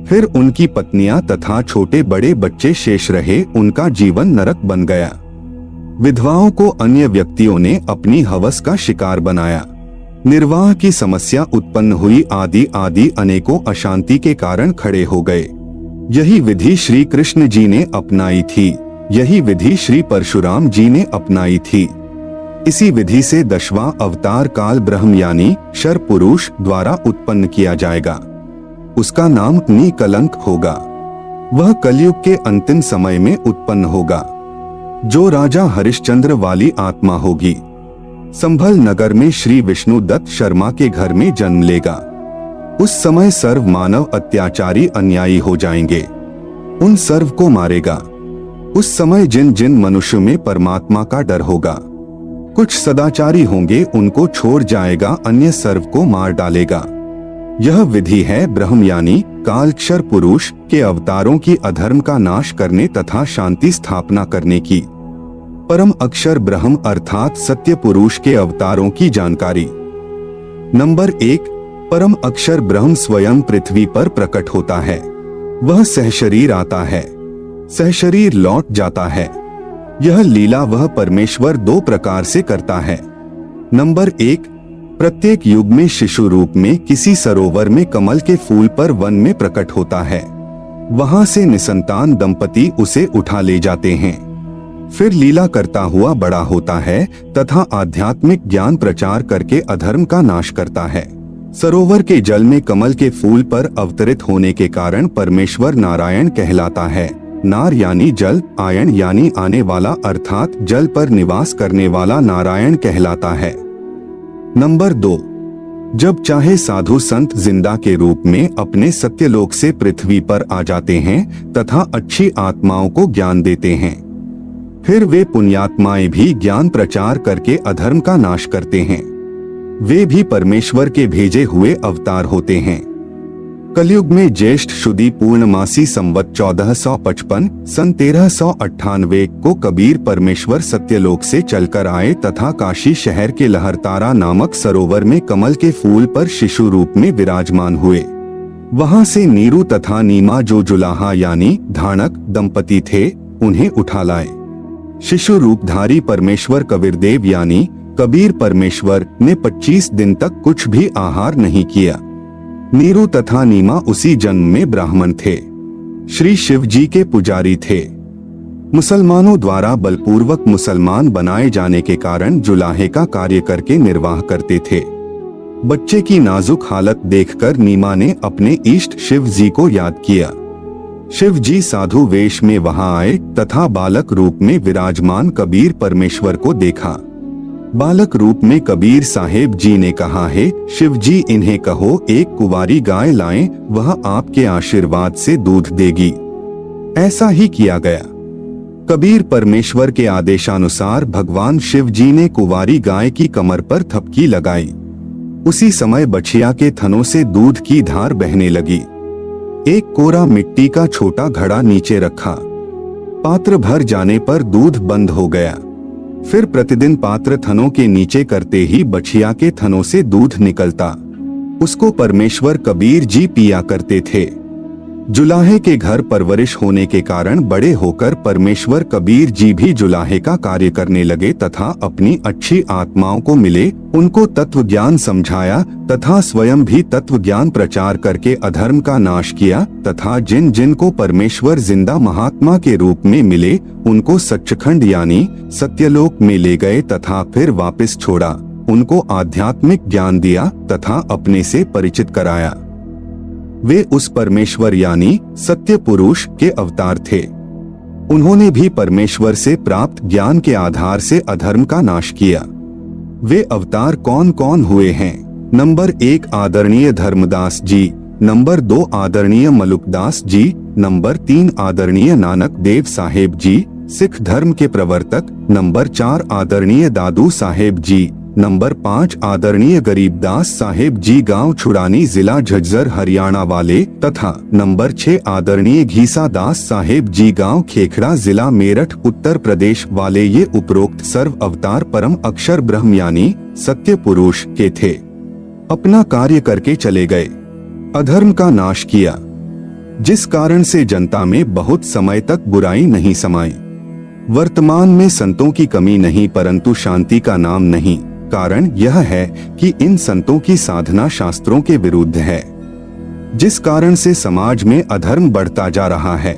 फिर उनकी पत्नियां तथा छोटे बड़े बच्चे शेष रहे, उनका जीवन नरक बन गया। विधवाओं को अन्य व्यक्तियों ने अपनी हवस का शिकार बनाया। निर्वाह की समस्या उत्पन्न हुई, आदि अनेकों अशांति के कारण खड़े हो गए। यही विधि श्री कृष्ण जी ने अपनाई थी, यही विधि श्री परशुराम जी ने अपनाई थी। इसी विधि से 10वां अवतार काल ब्रह्म यानी शर पुरुष द्वारा उत्पन्न किया जाएगा। उसका नाम निकलंक होगा। वह कलयुग के अंतिम समय में उत्पन्न होगा, जो राजा हरिश्चंद्र वाली आत्मा होगी। संभल नगर में श्री विष्णु दत्त शर्मा के घर में जन्म लेगा। उस समय सर्व मानव अत्याचारी अन्यायी हो जाएंगे, उन सर्व को मारेगा। उस समय जिन जिन मनुष्य में परमात्मा का डर होगा, कुछ सदाचारी होंगे, उनको छोड़ जाएगा, अन्य सर्व को मार डालेगा। यह विधि है ब्रह्म यानी कालक्षर पुरुष के अवतारों की अधर्म का नाश करने तथा शांति स्थापना करने की। परम अक्षर ब्रह्म अर्थात सत्य पुरुष के अवतारों की जानकारी। नंबर 1, परम अक्षर ब्रह्म स्वयं पृथ्वी पर प्रकट होता है। वह सहशरीर आता है, सहशरीर लौट जाता है। यह लीला वह परमेश्वर 2 प्रकार से करता है। नंबर 1, प्रत्येक युग में शिशु रूप में किसी सरोवर में कमल के फूल पर वन में प्रकट होता है। वहां से निसंतान दंपति उसे उठा ले जाते हैं। फिर लीला करता हुआ बड़ा होता है तथा आध्यात्मिक ज्ञान प्रचार करके अधर्म का नाश करता है। सरोवर के जल में कमल के फूल पर अवतरित होने के कारण परमेश्वर नारायण कहलाता है। नार यानी जल, आयन यानी आने वाला, अर्थात जल पर निवास करने वाला नारायण कहलाता है। नंबर 2, जब चाहे साधु संत जिंदा के रूप में अपने सत्यलोक से पृथ्वी पर आ जाते हैं तथा अच्छी आत्माओं को ज्ञान देते हैं। फिर वे पुण्यात्माएं भी ज्ञान प्रचार करके अधर्म का नाश करते हैं। वे भी परमेश्वर के भेजे हुए अवतार होते हैं। कलयुग में ज्येष्ठ शुदी पूर्णमासी संवत 1455 सन 1398 को कबीर परमेश्वर सत्यलोक से चलकर आए तथा काशी शहर के लहरतारा नामक सरोवर में कमल के फूल पर शिशु रूप में विराजमान हुए। वहां से नीरू तथा नीमा जो जुलाहा यानी धानक दंपति थे, उन्हें उठा लाए। शिशु रूपधारी परमेश्वर कबीरदेव यानी कबीर परमेश्वर ने 25 दिन तक कुछ भी आहार नहीं किया। नीरू तथा नीमा उसी जन्म में ब्राह्मण थे, श्री शिव जी के पुजारी थे। मुसलमानों द्वारा बलपूर्वक मुसलमान बनाए जाने के कारण जुलाहे का कार्य करके निर्वाह करते थे। बच्चे की नाजुक हालत देखकर नीमा ने अपने इष्ट शिव जी को याद किया। शिव जी साधु वेश में वहां आए तथा बालक रूप में विराजमान कबीर परमेश्वर को देखा। बालक रूप में कबीर साहेब जी ने कहा, है शिव जी इन्हें कहो एक कुंवारी गाय लाएं, वह आपके आशीर्वाद से दूध देगी। ऐसा ही किया गया। कबीर परमेश्वर के आदेशानुसार भगवान शिव जी ने कुंवारी गाय की कमर पर थपकी लगाई। उसी समय बछिया के थनों से दूध की धार बहने लगी। एक कोरा मिट्टी का छोटा घड़ा नीचे रखा। पात्र भर जाने पर दूध बंद हो गया। फिर प्रतिदिन पात्र थनों के नीचे करते ही बछिया के थनों से दूध निकलता। उसको परमेश्वर कबीर जी पिया करते थे। जुलाहे के घर परवरिश होने के कारण बड़े होकर परमेश्वर कबीर जी भी जुलाहे का कार्य करने लगे तथा अपनी अच्छी आत्माओं को मिले, उनको तत्व ज्ञान समझाया तथा स्वयं भी तत्व ज्ञान प्रचार करके अधर्म का नाश किया तथा जिन जिन को परमेश्वर जिंदा महात्मा के रूप में मिले उनको सच्चखंड यानी सत्यलोक में ले गए तथा फिर वापस छोड़ा। उनको आध्यात्मिक ज्ञान दिया तथा अपने से परिचित कराया। वे उस परमेश्वर यानी सत्य पुरुष के अवतार थे। उन्होंने भी परमेश्वर से प्राप्त ज्ञान के आधार से अधर्म का नाश किया। वे अवतार कौन कौन हुए हैं? नंबर 1 आदरणीय धर्मदास जी, नंबर 2 आदरणीय मलुकदास जी, नंबर 3 आदरणीय नानक देव साहेब जी, सिख धर्म के प्रवर्तक, नंबर 4 आदरणीय दादू साहेब जी, नंबर 5 आदरणीय गरीबदास साहेब जी गांव छुड़ानी जिला झज्जर हरियाणा वाले तथा नंबर 6 आदरणीय घीसा दास साहेब जी गांव खेखड़ा जिला मेरठ उत्तर प्रदेश वाले ये उपरोक्त सर्व अवतार परम अक्षर ब्रह्म यानी सत्य पुरुष के थे। अपना कार्य करके चले गए, अधर्म का नाश किया, जिस कारण से जनता में बहुत समय तक बुराई नहीं समाई। वर्तमान में संतों की कमी नहीं परंतु शांति का नाम नहीं। कारण यह है कि इन संतों की साधना शास्त्रों के विरुद्ध है, जिस कारण से समाज में अधर्म बढ़ता जा रहा है।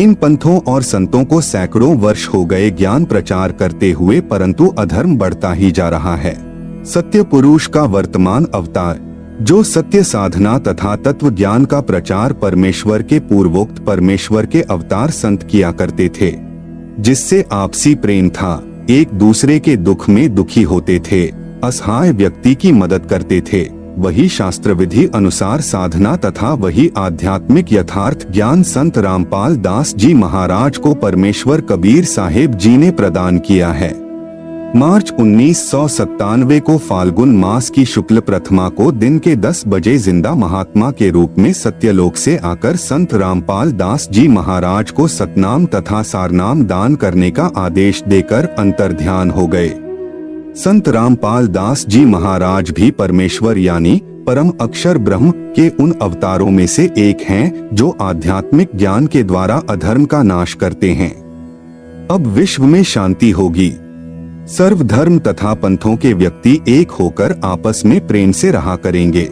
इन पंथों और संतों को सैकड़ों वर्ष हो गए ज्ञान प्रचार करते हुए परंतु अधर्म बढ़ता ही जा रहा है। सत्य पुरुष का वर्तमान अवतार जो सत्य साधना तथा तत्व ज्ञान का प्रचार परमेश्वर के पूर्वोक्त परमेश्वर के अवतार संत किया करते थे, जिससे आपसी प्रेम था, एक दूसरे के दुख में दुखी होते थे, असहाय व्यक्ति की मदद करते थे, वही शास्त्र विधि अनुसार साधना तथा वही आध्यात्मिक यथार्थ ज्ञान संत रामपाल दास जी महाराज को परमेश्वर कबीर साहेब जी ने प्रदान किया है। मार्च 1997 को फाल्गुन मास की शुक्ल प्रथमा को दिन के 10 बजे जिंदा महात्मा के रूप में सत्यलोक से आकर संत रामपाल दास जी महाराज को सतनाम तथा सारनाम दान करने का आदेश देकर अंतर्ध्यान हो गए। संत रामपाल दास जी महाराज भी परमेश्वर यानी परम अक्षर ब्रह्म के उन अवतारों में से एक हैं जो आध्यात्मिक ज्ञान के द्वारा अधर्म का नाश करते हैं। अब विश्व में शांति होगी। सर्व धर्म तथा पंथों के व्यक्ति एक होकर आपस में प्रेम से रहा करेंगे।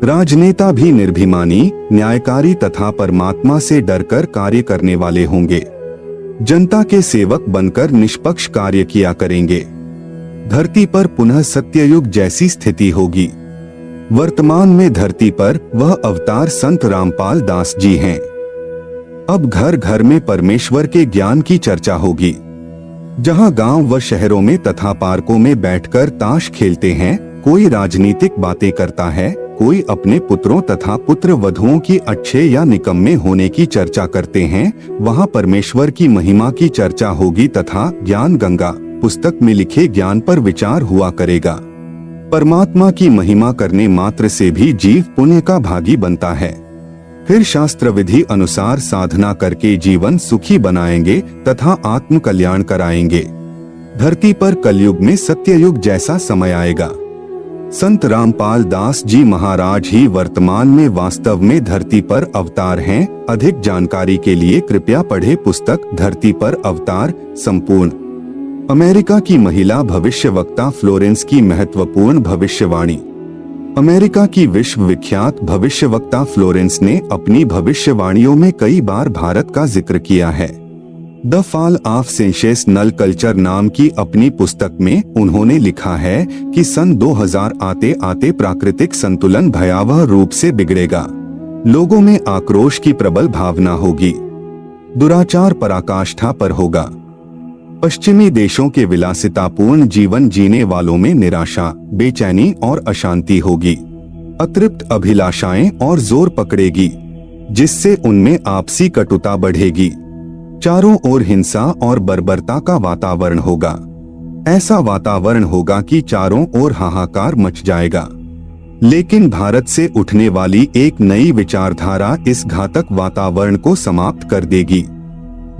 राजनेता भी निर्भिमानी, न्यायकारी तथा परमात्मा से डरकर कार्य करने वाले होंगे। जनता के सेवक बनकर निष्पक्ष कार्य किया करेंगे। धरती पर पुनः सत्ययुग जैसी स्थिति होगी। वर्तमान में धरती पर वह अवतार संत रामपाल दास जी हैं। अब घर घर में परमेश्वर के ज्ञान की चर्चा होगी। जहां गांव व शहरों में तथा पार्कों में बैठकर ताश खेलते हैं, कोई राजनीतिक बातें करता है, कोई अपने पुत्रों तथा पुत्र वधुओं की अच्छे या निकम्मे होने की चर्चा करते हैं, वहां परमेश्वर की महिमा की चर्चा होगी तथा ज्ञान गंगा पुस्तक में लिखे ज्ञान पर विचार हुआ करेगा। परमात्मा की महिमा करने मात्र से भी जीव पुण्य का भागी बनता है। फिर शास्त्र विधि अनुसार साधना करके जीवन सुखी बनाएंगे तथा आत्म कल्याण कराएंगे। धरती पर कलयुग में सत्ययुग जैसा समय आएगा। संत रामपाल दास जी महाराज ही वर्तमान में वास्तव में धरती पर अवतार हैं। अधिक जानकारी के लिए कृपया पढ़े पुस्तक धरती पर अवतार संपूर्ण। अमेरिका की महिला भविष्यवक्ता फ्लोरेंस की महत्वपूर्ण भविष्यवाणी। अमेरिका की विश्व विख्यात भविष्यवक्ता फ्लोरेंस ने अपनी भविष्यवाणियों में कई बार भारत का जिक्र किया है। The fall of sensational culture नाम की अपनी पुस्तक में उन्होंने लिखा है कि सन 2000 आते आते प्राकृतिक संतुलन भयावह रूप से बिगड़ेगा। लोगों में आक्रोश की प्रबल भावना होगी। दुराचार पराकाष्ठा पर होगा। पश्चिमी देशों के विलासितापूर्ण जीवन जीने वालों में निराशा, बेचैनी और अशांति होगी। अतृप्त अभिलाषाएं और जोर पकड़ेगी, जिससे उनमें आपसी कटुता बढ़ेगी। चारों ओर हिंसा और बर्बरता का वातावरण होगा। ऐसा वातावरण होगा कि चारों ओर हाहाकार मच जाएगा। लेकिन भारत से उठने वाली एक नई विचारधारा इस घातक वातावरण को समाप्त कर देगी।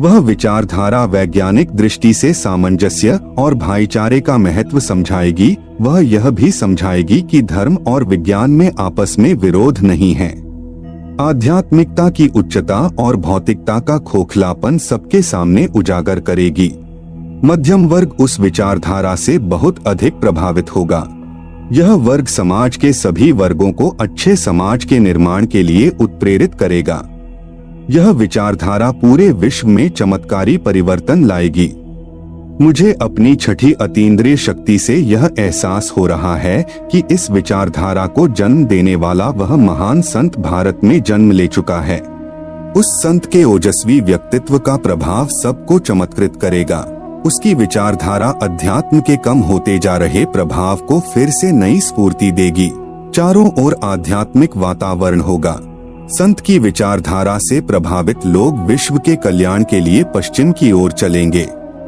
वह विचारधारा वैज्ञानिक दृष्टि से सामंजस्य और भाईचारे का महत्व समझाएगी। वह यह भी समझाएगी कि धर्म और विज्ञान में आपस में विरोध नहीं है। आध्यात्मिकता की उच्चता और भौतिकता का खोखलापन सबके सामने उजागर करेगी। मध्यम वर्ग उस विचारधारा से बहुत अधिक प्रभावित होगा। यह वर्ग समाज के सभी वर्गों को अच्छे समाज के निर्माण के लिए उत्प्रेरित करेगा। यह विचारधारा पूरे विश्व में चमत्कारी परिवर्तन लाएगी। मुझे अपनी छठी अतीन्द्रिय शक्ति से यह एहसास हो रहा है कि इस विचारधारा को जन्म देने वाला वह महान संत भारत में जन्म ले चुका है। उस संत के ओजस्वी व्यक्तित्व का प्रभाव सबको चमत्कृत करेगा। उसकी विचारधारा अध्यात्म के कम होते जा रहे प्रभाव को फिर से नई स्फूर्ति देगी। चारों ओर आध्यात्मिक वातावरण होगा। संत की विचारधारा से प्रभावित लोग विश्व के कल्याण के लिए पश्चिम की ओर चलेंगे।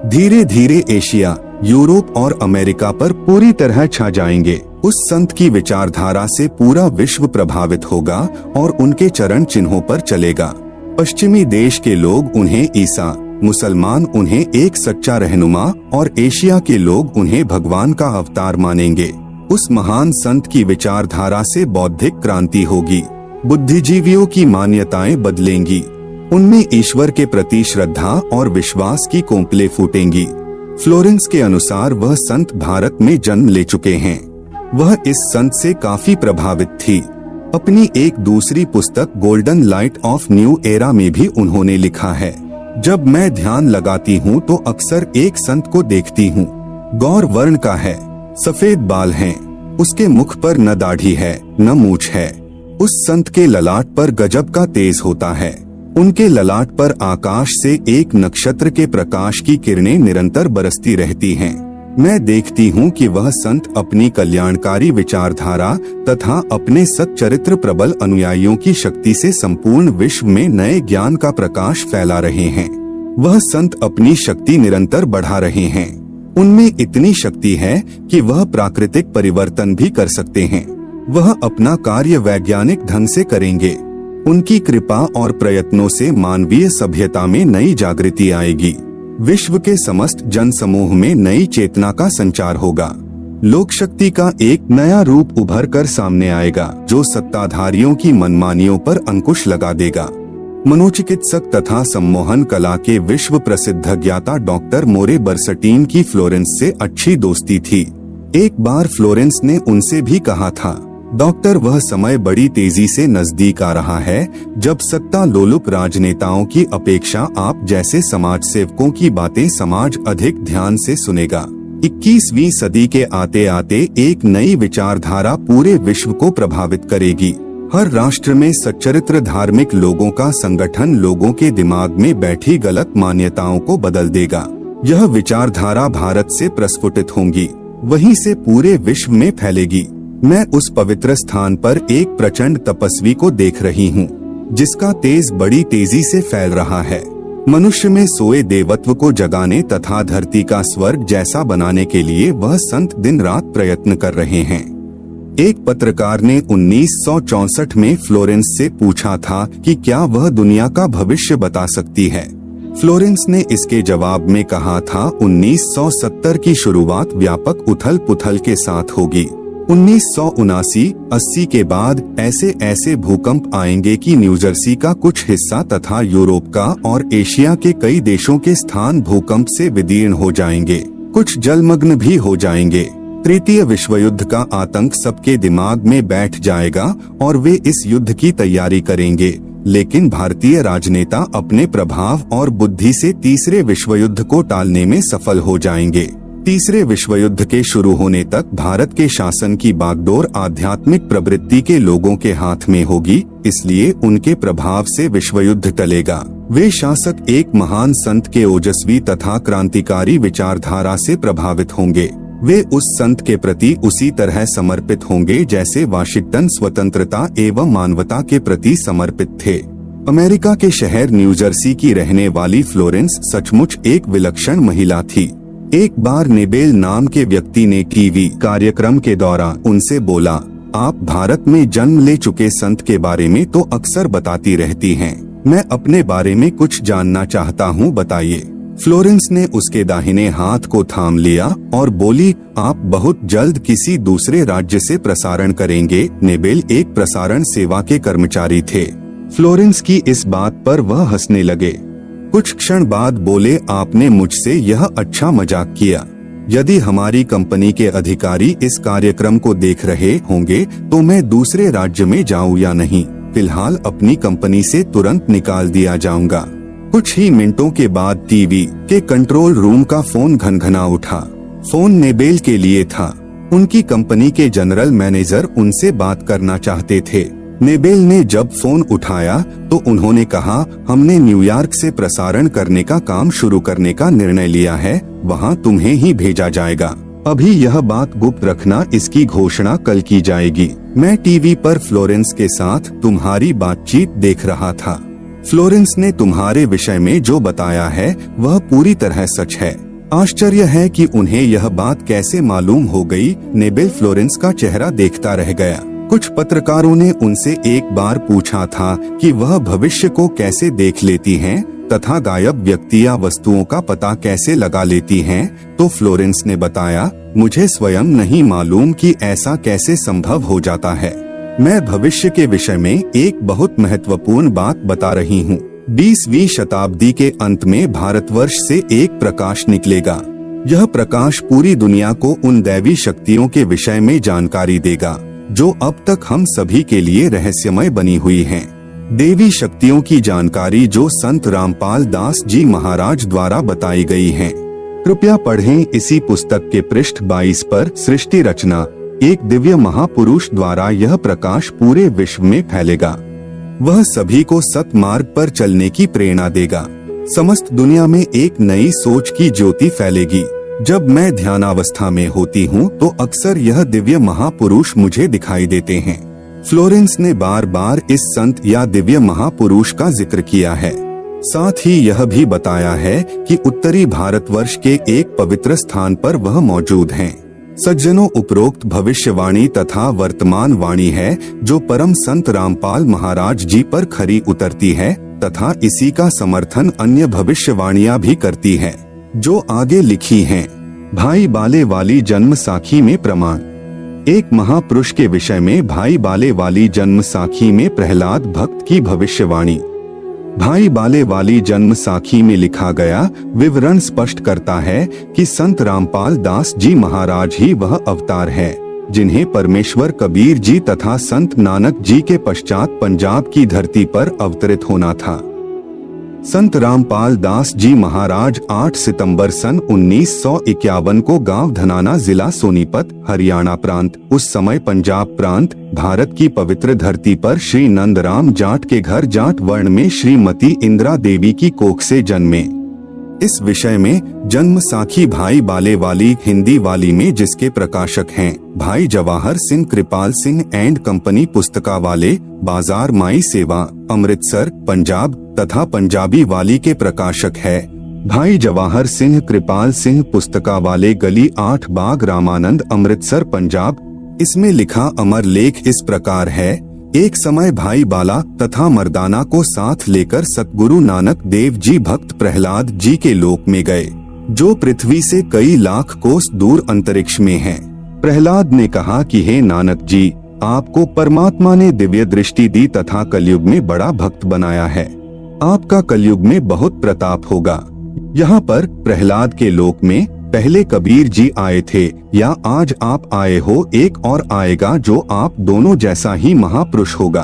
धीरे धीरे एशिया, यूरोप और अमेरिका पर पूरी तरह छा जाएंगे। उस संत की विचारधारा से पूरा विश्व प्रभावित होगा और उनके चरण चिन्हों पर चलेगा। पश्चिमी देश के लोग उन्हें ईसा, मुसलमान उन्हें एक सच्चा रहनुमा और एशिया के लोग उन्हें भगवान का अवतार मानेंगे। उस महान संत की विचारधारा से बौद्धिक क्रांति होगी। बुद्धिजीवियों की मान्यताएं बदलेंगी। उनमें ईश्वर के प्रति श्रद्धा और विश्वास की कोंपलें फूटेंगी। फ्लोरेंस के अनुसार वह संत भारत में जन्म ले चुके हैं। वह इस संत से काफी प्रभावित थी। अपनी एक दूसरी पुस्तक golden light of new era में भी उन्होंने लिखा है, जब मैं ध्यान लगाती हूँ तो अक्सर एक संत को देखती हूँ। गौर वर्ण का है, सफेद बाल हैं, उसके मुख पर न दाढ़ी है न मूछ है। उस संत के ललाट पर गजब का तेज होता है। उनके ललाट पर आकाश से एक नक्षत्र के प्रकाश की किरणें निरंतर बरसती रहती हैं। मैं देखती हूँ कि वह संत अपनी कल्याणकारी विचारधारा तथा अपने सच्चरित्र प्रबल अनुयायियों की शक्ति से संपूर्ण विश्व में नए ज्ञान का प्रकाश फैला रहे हैं। वह संत अपनी शक्ति निरंतर बढ़ा रहे हैं। उनमें इतनी शक्ति है कि वह प्राकृतिक परिवर्तन भी कर सकते हैं। वह अपना कार्य वैज्ञानिक ढंग से करेंगे। उनकी कृपा और प्रयत्नों से मानवीय सभ्यता में नई जागृति आएगी। विश्व के समस्त जन समूह में नई चेतना का संचार होगा। लोक शक्ति का एक नया रूप उभर कर सामने आएगा, जो सत्ताधारियों की मनमानियों पर अंकुश लगा देगा। मनोचिकित्सक तथा सम्मोहन कला के विश्व प्रसिद्ध ज्ञाता डॉक्टर मोरे बर्सटीन की फ्लोरेंस से अच्छी दोस्ती थी। एक बार फ्लोरेंस ने उनसे भी कहा था, डॉक्टर, वह समय बड़ी तेजी से नजदीक आ रहा है जब सत्ता लोलुप राजनेताओं की अपेक्षा आप जैसे समाज सेवकों की बातें समाज अधिक ध्यान से सुनेगा। 21वीं सदी के आते आते एक नई विचारधारा पूरे विश्व को प्रभावित करेगी। हर राष्ट्र में सच्चरित्र धार्मिक लोगों का संगठन लोगों के दिमाग में बैठी गलत मान्यताओं को बदल देगा। यह विचारधारा भारत से प्रस्फुटित होंगी, वहीं से पूरे विश्व में फैलेगी। मैं उस पवित्र स्थान पर एक प्रचंड तपस्वी को देख रही हूँ, जिसका तेज बड़ी तेजी से फैल रहा है। मनुष्य में सोए देवत्व को जगाने तथा धरती का स्वर्ग जैसा बनाने के लिए वह संत दिन रात प्रयत्न कर रहे हैं। एक पत्रकार ने 1964 में फ्लोरेंस से पूछा था कि क्या वह दुनिया का भविष्य बता सकती है। फ्लोरेंस ने इसके जवाब में कहा था, 1970 की शुरुआत व्यापक उथल पुथल के साथ होगी। 1979-80 के बाद ऐसे ऐसे भूकंप आएंगे कि न्यूजर्सी का कुछ हिस्सा तथा यूरोप का और एशिया के कई देशों के स्थान भूकंप से विदीर्ण हो जाएंगे, कुछ जलमग्न भी हो जाएंगे। तृतीय विश्व युद्ध का आतंक सबके दिमाग में बैठ जाएगा और वे इस युद्ध की तैयारी करेंगे, लेकिन भारतीय राजनेता अपने प्रभाव और बुद्धि से तीसरे विश्व युद्ध को टालने में सफल हो जाएंगे। तीसरे विश्व युद्ध के शुरू होने तक भारत के शासन की बागडोर आध्यात्मिक प्रवृत्ति के लोगों के हाथ में होगी, इसलिए उनके प्रभाव से विश्व युद्ध टलेगा। वे शासक एक महान संत के ओजस्वी तथा क्रांतिकारी विचारधारा से प्रभावित होंगे। वे उस संत के प्रति उसी तरह समर्पित होंगे जैसे वाशिंगटन स्वतंत्रता एवं मानवता के प्रति समर्पित थे। अमेरिका के शहर न्यूजर्सी की रहने वाली फ्लोरेंस सचमुच एक विलक्षण महिला थी। एक बार नेबेल नाम के व्यक्ति ने टीवी कार्यक्रम के दौरान उनसे बोला, आप भारत में जन्म ले चुके संत के बारे में तो अक्सर बताती रहती हैं, मैं अपने बारे में कुछ जानना चाहता हूँ, बताइए। फ्लोरेंस ने उसके दाहिने हाथ को थाम लिया और बोली, आप बहुत जल्द किसी दूसरे राज्य से प्रसारण करेंगे। नेबेल एक प्रसारण सेवा के कर्मचारी थे। फ्लोरेंस की इस बात पर वह हंसने लगे। कुछ क्षण बाद बोले, आपने मुझसे यह अच्छा मजाक किया। यदि हमारी कंपनी के अधिकारी इस कार्यक्रम को देख रहे होंगे तो मैं दूसरे राज्य में जाऊं या नहीं, फिलहाल अपनी कंपनी से तुरंत निकाल दिया जाऊंगा। कुछ ही मिनटों के बाद टीवी के कंट्रोल रूम का फोन घनघना उठा। फोन नेबेल के लिए था। उनकी कंपनी के जनरल मैनेजर उनसे बात करना चाहते थे। नेबेल ने जब फोन उठाया तो उन्होंने कहा, हमने न्यूयॉर्क से प्रसारण करने का काम शुरू करने का निर्णय लिया है, वहां तुम्हें ही भेजा जाएगा। अभी यह बात गुप्त रखना, इसकी घोषणा कल की जाएगी। मैं टीवी पर फ्लोरेंस के साथ तुम्हारी बातचीत देख रहा था। फ्लोरेंस ने तुम्हारे विषय में जो बताया है वह पूरी तरह सच है। आश्चर्य है कि उन्हें यह बात कैसे मालूम हो गई। नेबेल फ्लोरेंस का चेहरा देखता रह गया। कुछ पत्रकारों ने उनसे एक बार पूछा था कि वह भविष्य को कैसे देख लेती हैं तथा गायब व्यक्ति या वस्तुओं का पता कैसे लगा लेती हैं, तो फ्लोरेंस ने बताया, मुझे स्वयं नहीं मालूम कि ऐसा कैसे संभव हो जाता है। मैं भविष्य के विषय में एक बहुत महत्वपूर्ण बात बता रही हूँ। 20वीं शताब्दी के अंत में भारतवर्ष से एक प्रकाश निकलेगा। यह प्रकाश पूरी दुनिया को उन दैवी शक्तियों के विषय में जानकारी देगा जो अब तक हम सभी के लिए रहस्यमय बनी हुई हैं। देवी शक्तियों की जानकारी जो संत रामपाल दास जी महाराज द्वारा बताई गई है। कृपया पढ़ें इसी पुस्तक के पृष्ठ 22 पर। सृष्टि रचना, एक दिव्य महापुरुष द्वारा यह प्रकाश पूरे विश्व में फैलेगा। वह सभी को सतमार्ग पर चलने की प्रेरणा देगा। समस्त दुनिया में एक नई सोच की ज्योति फैलेगी। जब मैं ध्यानावस्था में होती हूँ तो अक्सर यह दिव्य महापुरुष मुझे दिखाई देते हैं। फ्लोरेंस ने बार बार इस संत या दिव्य महापुरुष का जिक्र किया है। साथ ही यह भी बताया है कि उत्तरी भारतवर्ष के एक पवित्र स्थान पर वह मौजूद हैं। सज्जनों, उपरोक्त भविष्यवाणी तथा वर्तमान वाणी है जो परम संत रामपाल महाराज जी पर खरी उतरती है तथा इसी का समर्थन अन्य भविष्यवाणियां भी करती है जो आगे लिखी हैं। भाई बाले वाली जन्म साखी में प्रमाण। एक महापुरुष के विषय में भाई बाले वाली जन्म साखी में प्रहलाद भक्त की भविष्यवाणी। भाई बाले वाली जन्म साखी में लिखा गया विवरण स्पष्ट करता है कि संत रामपाल दास जी महाराज ही वह अवतार है जिन्हें परमेश्वर कबीर जी तथा संत नानक जी के पश्चात पंजाब की धरती पर अवतरित होना था। संत रामपाल दास जी महाराज 8 सितंबर सन 1951 को गांव धनाना, जिला सोनीपत, हरियाणा प्रांत, उस समय पंजाब प्रांत, भारत की पवित्र धरती पर श्री नंदराम जाट के घर जाट वर्ण में श्रीमती इंदिरा देवी की कोख से जन्मे। इस विषय में जन्म साखी भाई बाले वाली हिंदी वाली में जिसके प्रकाशक हैं भाई जवाहर सिंह कृपाल सिंह एंड कंपनी पुस्तका वाले, बाजार माई सेवा, अमृतसर, पंजाब तथा पंजाबी वाली के प्रकाशक है भाई जवाहर सिंह कृपाल सिंह पुस्तका वाले, गली 8 बाग रामानंद, अमृतसर, पंजाब। इसमें लिखा अमर लेख इस प्रकार है। एक समय भाई बाला तथा मर्दाना को साथ लेकर सतगुरु नानक देव जी भक्त प्रहलाद जी के लोक में गए जो पृथ्वी से कई लाख कोस दूर अंतरिक्ष में है। प्रहलाद ने कहा कि हे नानक जी, आपको परमात्मा ने दिव्य दृष्टि दी तथा कलयुग में बड़ा भक्त बनाया है। आपका कलयुग में बहुत प्रताप होगा। यहाँ पर प्रहलाद के लोक में पहले कबीर जी आए थे या आज आप आए हो, एक और आएगा जो आप दोनों जैसा ही महापुरुष होगा।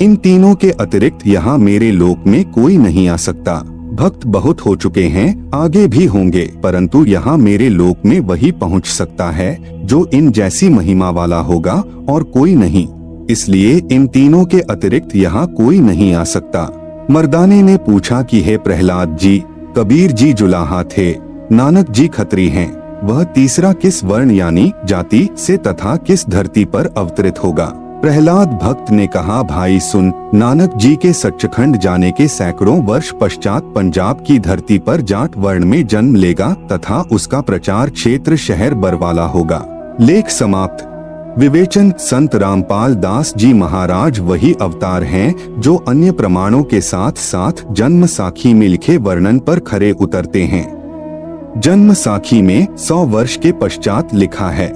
इन तीनों के अतिरिक्त यहाँ मेरे लोक में कोई नहीं आ सकता। भक्त बहुत हो चुके हैं, आगे भी होंगे, परंतु यहाँ मेरे लोक में वही पहुँच सकता है जो इन जैसी महिमा वाला होगा और कोई नहीं। इसलिए इन तीनों के अतिरिक्त यहाँ कोई नहीं आ सकता। मर्दाने ने पूछा कि हे प्रहलाद जी, कबीर जी जुलाहा थे, नानक जी खत्री हैं, वह तीसरा किस वर्ण यानी जाति से तथा किस धरती पर अवतरित होगा? प्रहलाद भक्त ने कहा, भाई सुन, नानक जी के सच्चखंड जाने के सैकड़ों वर्ष पश्चात पंजाब की धरती पर जाट वर्ण में जन्म लेगा तथा उसका प्रचार क्षेत्र शहर बरवाला होगा। लेख समाप्त। विवेचन, संत रामपाल दास जी महाराज वही अवतार हैं जो अन्य प्रमाणों के साथ साथ जन्म साखी में लिखे वर्णन पर खरे उतरते हैं। जन्म साखी में 100 वर्ष के पश्चात लिखा है।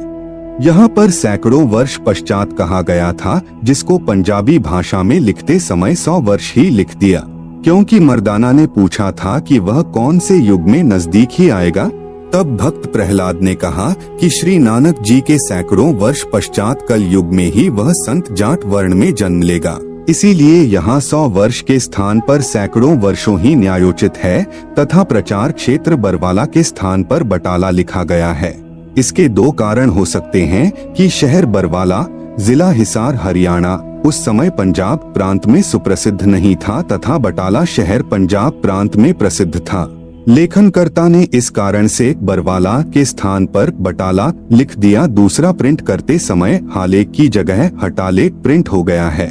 यहाँ पर सैकड़ों वर्ष पश्चात कहा गया था, जिसको पंजाबी भाषा में लिखते समय 100 वर्ष ही लिख दिया, क्योंकि मर्दाना ने पूछा था कि वह कौन से युग में नजदीक ही आएगा। तब भक्त प्रहलाद ने कहा कि श्री नानक जी के सैकड़ों वर्ष पश्चात कल युग में ही वह संत जाट वर्ण में जन्म लेगा। इसीलिए यहाँ 100 वर्ष के स्थान पर सैकड़ों वर्षों ही न्यायोचित है तथा प्रचार क्षेत्र बरवाला के स्थान पर बटाला लिखा गया है। इसके दो कारण हो सकते हैं कि शहर बरवाला, जिला हिसार, हरियाणा उस समय पंजाब प्रांत में सुप्रसिद्ध नहीं था तथा बटाला शहर पंजाब प्रांत में प्रसिद्ध था। लेखनकर्ता ने इस कारण से बरवाला के स्थान पर बटाला लिख दिया। दूसरा, प्रिंट करते समय हालेक की जगह हटालेक प्रिंट हो गया है।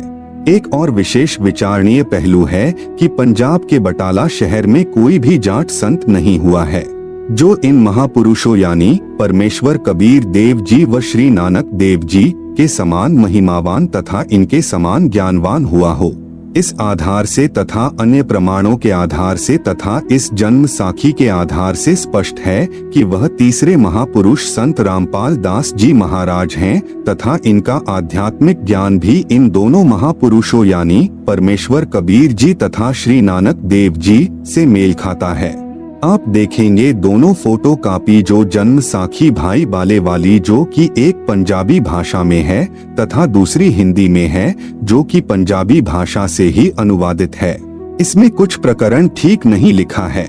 एक और विशेष विचारणीय पहलू है कि पंजाब के बटाला शहर में कोई भी जाट संत नहीं हुआ है। जो इन महापुरुषों यानी परमेश्वर कबीर देव जी व श्री नानक देव जी के समान महिमावान तथा इनके समान ज्ञानवान हुआ हो। इस आधार से तथा अन्य प्रमाणों के आधार से तथा इस जन्म साखी के आधार से स्पष्ट है कि वह तीसरे महापुरुष संत रामपाल दास जी महाराज हैं तथा इनका आध्यात्मिक ज्ञान भी इन दोनों महापुरुषों यानी परमेश्वर कबीर जी तथा श्री नानक देव जी से मेल खाता है। आप देखेंगे दोनों फोटो कापी जो जन्म साखी भाई बाले वाली जो कि एक पंजाबी भाषा में है तथा दूसरी हिंदी में है जो कि पंजाबी भाषा से ही अनुवादित है। इसमें कुछ प्रकरण ठीक नहीं लिखा है।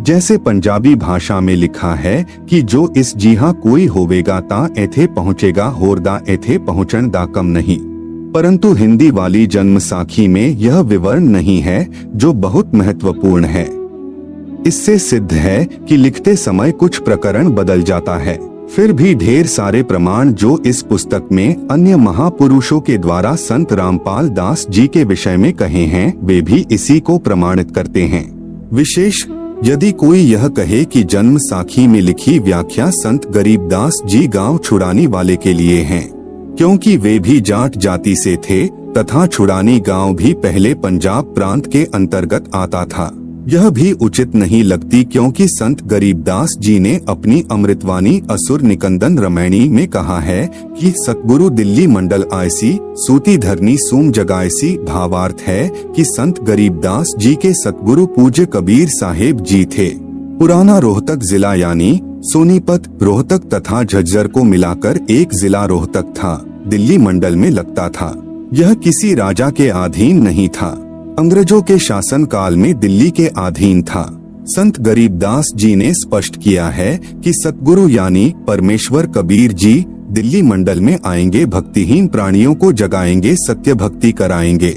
जैसे पंजाबी भाषा में लिखा है कि जो इस जिहा कोई होवेगा ता एथे पहुँचेगा होरदा एथे पहुँचन दा कम नहीं, परंतु हिंदी वाली जन्म साखी में यह विवरण नहीं है जो बहुत महत्वपूर्ण है। इससे सिद्ध है कि लिखते समय कुछ प्रकरण बदल जाता है। फिर भी ढेर सारे प्रमाण जो इस पुस्तक में अन्य महापुरुषों के द्वारा संत रामपाल दास जी के विषय में कहे हैं वे भी इसी को प्रमाणित करते हैं। विशेष यदि कोई यह कहे कि जन्म साखी में लिखी व्याख्या संत गरीबदास जी गांव छुड़ानी वाले के लिए हैं, क्योंकि वे भी जाट जाति से थे तथा छुड़ानी गांव भी पहले पंजाब प्रांत के अंतर्गत आता था, यह भी उचित नहीं लगती, क्योंकि संत गरीबदास जी ने अपनी अमृतवाणी असुर निकंदन रमैणी में कहा है कि सतगुरु दिल्ली मंडल आयसी सूती धरनी सूम जगायसी। भावार्थ है कि संत गरीबदास जी के सतगुरु पूज्य कबीर साहेब जी थे। पुराना रोहतक जिला यानी सोनीपत, रोहतक तथा झज्जर को मिलाकर एक जिला रोहतक था, दिल्ली मंडल में लगता था। यह किसी राजा के अधीन नहीं था, अंग्रेजों के शासन काल में दिल्ली के अधीन था। संत गरीबदास जी ने स्पष्ट किया है कि सतगुरु यानी परमेश्वर कबीर जी दिल्ली मंडल में आएंगे, भक्तिहीन प्राणियों को जगाएंगे, सत्य भक्ति कराएंगे।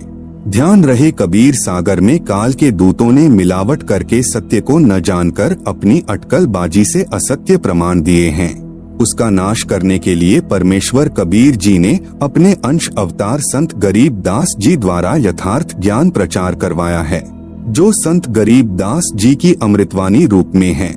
ध्यान रहे कबीर सागर में काल के दूतों ने मिलावट करके सत्य को न जानकर अपनी अटकलबाजी से असत्य प्रमाण दिए हैं। उसका नाश करने के लिए परमेश्वर कबीर जी ने अपने अंश अवतार संत गरीबदास जी द्वारा यथार्थ ज्ञान प्रचार करवाया है, जो संत गरीबदास जी की अमृतवाणी रूप में है।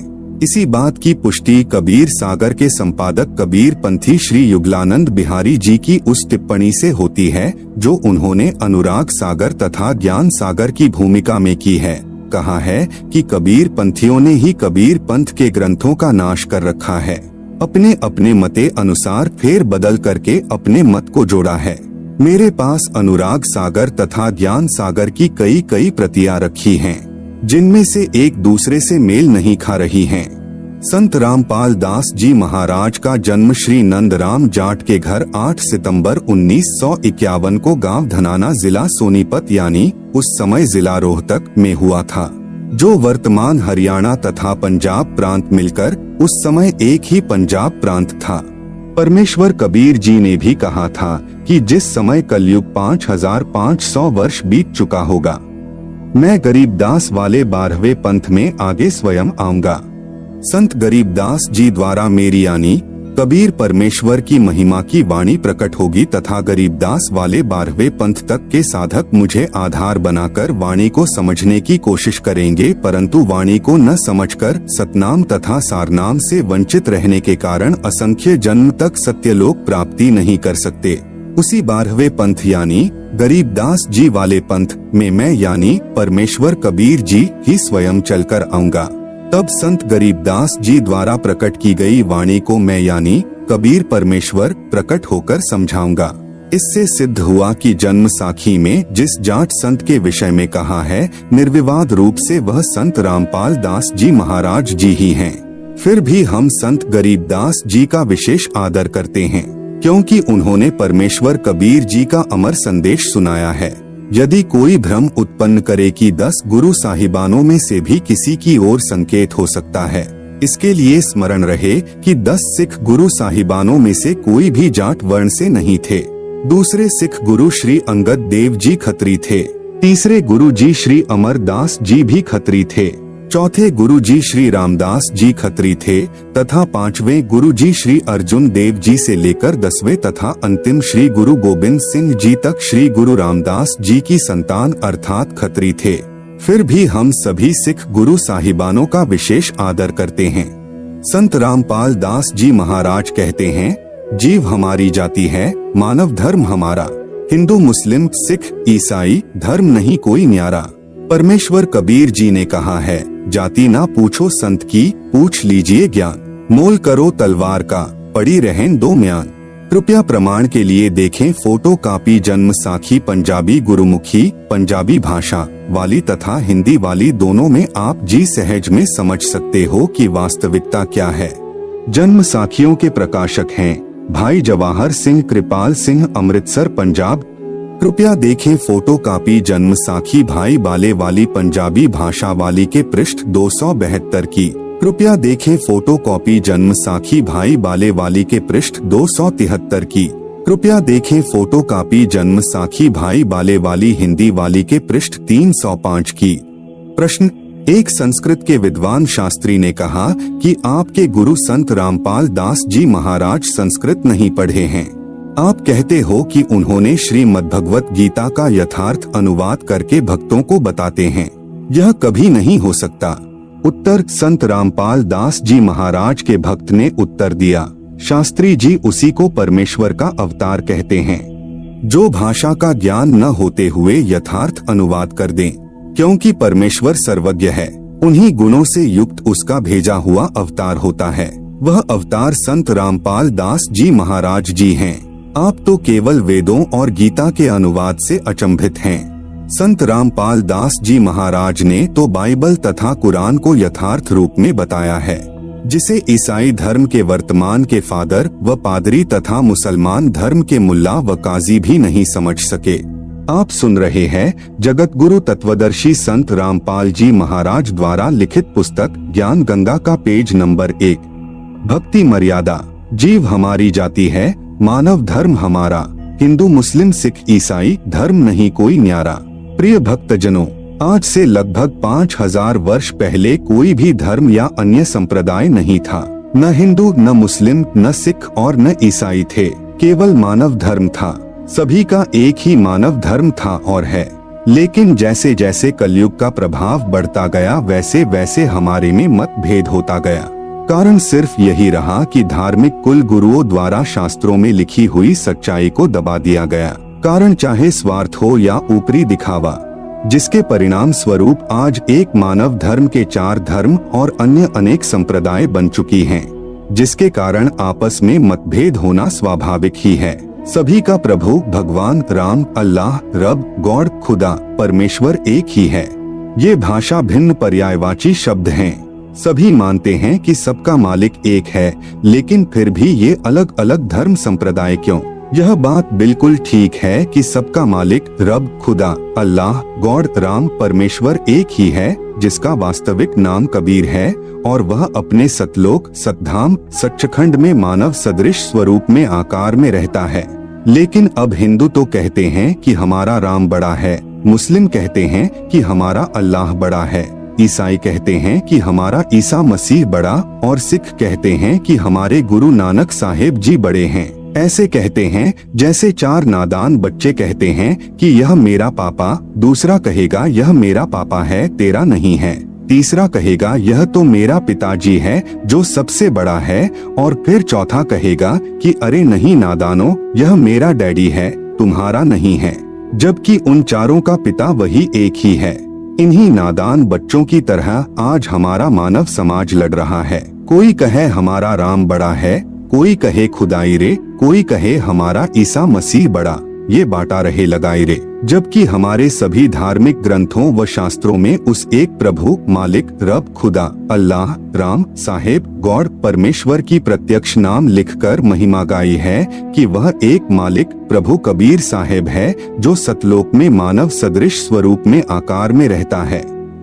इसी बात की पुष्टि कबीर सागर के संपादक कबीर पंथी श्री युगलानंद बिहारी जी की उस टिप्पणी से होती है जो उन्होंने अनुराग सागर तथा ज्ञान सागर की भूमिका में की है। कहा है कि कबीर पंथियों ने ही कबीर पंथ के ग्रंथों का नाश कर रखा है, अपने अपने मते अनुसार फेर बदल करके अपने मत को जोड़ा है। मेरे पास अनुराग सागर तथा ज्ञान सागर की कई प्रतियां रखी हैं, जिनमें से एक दूसरे से मेल नहीं खा रही हैं। संत रामपाल दास जी महाराज का जन्म श्री नंदराम जाट के घर 8 सितंबर 1951 को गांव धनाना जिला सोनीपत यानी उस समय जिला रोहतक में हुआ था, जो वर्तमान हरियाणा तथा पंजाब प्रांत मिलकर उस समय एक ही पंजाब प्रांत था। परमेश्वर कबीर जी ने भी कहा था कि जिस समय कलयुग 5500 वर्ष बीत चुका होगा, मैं गरीबदास वाले 12वें पंथ में आगे स्वयं आऊंगा। संत गरीबदास जी द्वारा मेरी यानी कबीर परमेश्वर की महिमा की वाणी प्रकट होगी तथा गरीबदास वाले 12वें पंथ तक के साधक मुझे आधार बनाकर वाणी को समझने की कोशिश करेंगे, परंतु वाणी को न समझकर सतनाम तथा सारनाम से वंचित रहने के कारण असंख्य जन्म तक सत्यलोक प्राप्ति नहीं कर सकते। उसी 12वें पंथ यानी गरीबदास जी वाले पंथ में मैं यानी परमेश्वर कबीर जी ही स्वयं चलकर आऊंगा। तब संत गरीबदास जी द्वारा प्रकट की गई वाणी को मैं यानी कबीर परमेश्वर प्रकट होकर समझाऊंगा। इससे सिद्ध हुआ कि जन्म साखी में जिस जाट संत के विषय में कहा है, निर्विवाद रूप से वह संत रामपाल दास जी महाराज जी ही हैं। फिर भी हम संत गरीबदास जी का विशेष आदर करते हैं, क्योंकि उन्होंने परमेश्वर कबीर जी का अमर संदेश सुनाया है। यदि कोई भ्रम उत्पन्न करे कि 10 गुरु साहिबानों में से भी किसी की ओर संकेत हो सकता है, इसके लिए स्मरण रहे कि 10 सिख गुरु साहिबानों में से कोई भी जाट वर्ण से नहीं थे। दूसरे सिख गुरु श्री अंगद देव जी खत्री थे, तीसरे गुरु जी श्री अमरदास जी भी खत्री थे, चौथे गुरु जी श्री रामदास जी खत्री थे तथा 5वें गुरु जी श्री अर्जुन देव जी से लेकर 10वें तथा अंतिम श्री गुरु गोविंद सिंह जी तक श्री गुरु रामदास जी की संतान अर्थात खत्री थे। फिर भी हम सभी सिख गुरु साहिबानों का विशेष आदर करते हैं। संत रामपाल दास जी महाराज कहते हैं, जीव हमारी जाति है, मानव धर्म हमारा। हिंदू मुस्लिम सिख ईसाई धर्म नहीं कोई न्यारा। परमेश्वर कबीर जी ने कहा है, जाति ना पूछो संत की, पूछ लीजिए ज्ञान। मोल करो तलवार का, पड़ी रहें दो म्यान। कृपया प्रमाण के लिए देखें फोटो कॉपी जन्म साखी पंजाबी गुरुमुखी पंजाबी भाषा वाली तथा हिंदी वाली दोनों में आप जी सहज में समझ सकते हो कि वास्तविकता क्या है। जन्म साखियों के प्रकाशक हैं भाई जवाहर सिंह कृपाल सिंह, अमृतसर पंजाब। कृपया देखें फोटो कॉपी जन्म साखी भाई बाले वाली पंजाबी भाषा वाली के पृष्ठ 272 की। कृपया देखें फोटो कॉपी जन्म साखी भाई बाले वाली के पृष्ठ 273 की। कृपया देखें फोटो कॉपी जन्म साखी भाई बाले वाली हिंदी वाली के पृष्ठ 305 की। प्रश्न 1, संस्कृत के विद्वान शास्त्री ने कहा कि आपके गुरु संत रामपाल दास जी महाराज संस्कृत नहीं पढ़े हैं। आप कहते हो कि उन्होंने श्रीमद् भगवत गीता का यथार्थ अनुवाद करके भक्तों को बताते हैं। यह कभी नहीं हो सकता। उत्तर, संत रामपाल दास जी महाराज के भक्त ने उत्तर दिया, शास्त्री जी उसी को परमेश्वर का अवतार कहते हैं जो भाषा का ज्ञान न होते हुए यथार्थ अनुवाद कर दें, क्योंकि परमेश्वर सर्वज्ञ है। उन्हीं गुणों से युक्त उसका भेजा हुआ अवतार होता है। वह अवतार संत रामपाल दास जी महाराज जी हैं। आप तो केवल वेदों और गीता के अनुवाद से अचंभित हैं। संत रामपाल दास जी महाराज ने तो बाइबल तथा कुरान को यथार्थ रूप में बताया है, जिसे ईसाई धर्म के वर्तमान के फादर व पादरी तथा मुसलमान धर्म के मुल्ला व काजी भी नहीं समझ सके। आप सुन रहे हैं जगत गुरु तत्वदर्शी संत रामपाल जी महाराज द्वारा लिखित पुस्तक ज्ञान गंगा का पेज नंबर 1, भक्ति मर्यादा। जीव हमारी जाति है, मानव धर्म हमारा। हिंदू मुस्लिम सिख ईसाई धर्म नहीं कोई न्यारा। प्रिय भक्तजनों, आज से लगभग 5000 वर्ष पहले कोई भी धर्म या अन्य संप्रदाय नहीं था। न हिंदू, न मुस्लिम, न सिख और न ईसाई थे। केवल मानव धर्म था। सभी का एक ही मानव धर्म था और है। लेकिन जैसे जैसे कलयुग का प्रभाव बढ़ता गया, वैसे वैसे हमारे में मतभेद होता गया। कारण सिर्फ यही रहा कि धार्मिक कुल गुरुओं द्वारा शास्त्रों में लिखी हुई सच्चाई को दबा दिया गया। कारण चाहे स्वार्थ हो या ऊपरी दिखावा, जिसके परिणाम स्वरूप आज एक मानव धर्म के 4 धर्म और अन्य अनेक संप्रदाय बन चुकी हैं, जिसके कारण आपस में मतभेद होना स्वाभाविक ही है। सभी का प्रभु भगवान राम, अल्लाह, रब, गॉड, खुदा, परमेश्वर एक ही है। ये भाषा भिन्न पर्यायवाची शब्द हैं। सभी मानते हैं कि सबका मालिक एक है, लेकिन फिर भी ये अलग अलग धर्म संप्रदाय क्यों? यह बात बिल्कुल ठीक है कि सबका मालिक रब, खुदा, अल्लाह, गॉड, राम, परमेश्वर एक ही है, जिसका वास्तविक नाम कबीर है और वह अपने सतलोक, सतधाम, सच्चखंड में मानव सदृश स्वरूप में आकार में रहता है। लेकिन अब हिंदू तो कहते हैं कि हमारा राम बड़ा है, मुस्लिम कहते हैं कि हमारा अल्लाह बड़ा है, ईसाई कहते हैं कि हमारा ईसा मसीह बड़ा और सिख कहते हैं कि हमारे गुरु नानक साहेब जी बड़े हैं। ऐसे कहते हैं जैसे 4 नादान बच्चे कहते हैं कि यह मेरा पापा, दूसरा कहेगा यह मेरा पापा है, तेरा नहीं है, तीसरा कहेगा यह तो मेरा पिताजी है जो सबसे बड़ा है, और फिर चौथा कहेगा कि अरे नहीं नादानो, यह मेरा डैडी है, तुम्हारा नहीं है, जबकि उन चारों का पिता वही एक ही है। इन्हीं नादान बच्चों की तरह आज हमारा मानव समाज लड़ रहा है। कोई कहे हमारा राम बड़ा है, कोई कहे खुदाई रे, कोई कहे हमारा ईसा मसीह बड़ा। ये बांटा रहे लगाई रे, जबकि हमारे सभी धार्मिक ग्रंथों व शास्त्रों में उस एक प्रभु, मालिक, रब, खुदा, अल्लाह, राम, साहेब, गॉड, परमेश्वर की प्रत्यक्ष नाम लिखकर महिमा गाई है कि वह एक मालिक प्रभु कबीर साहेब है जो सतलोक में मानव सदृश स्वरूप में आकार में रहता है।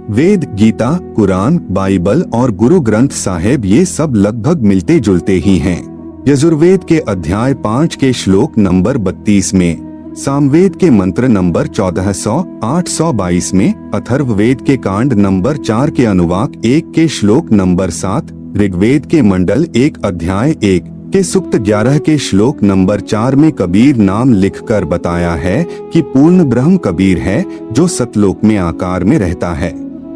वेद, गीता, कुरान, बाइबल और गुरु ग्रंथ साहेब ये सब लगभग मिलते जुलते ही हैं। यजुर्वेद के अध्याय 5 के श्लोक नंबर 32 में, सामवेद के मंत्र नंबर 1400-822 में, अथर्ववेद के कांड नंबर 4 के अनुवाक 1 के श्लोक नंबर 7, ऋग्वेद के मंडल 1 अध्याय 1 के सूक्त 11 के श्लोक नंबर 4 में कबीर नाम लिखकर बताया है कि पूर्ण ब्रह्म कबीर है जो सतलोक में आकार में रहता है।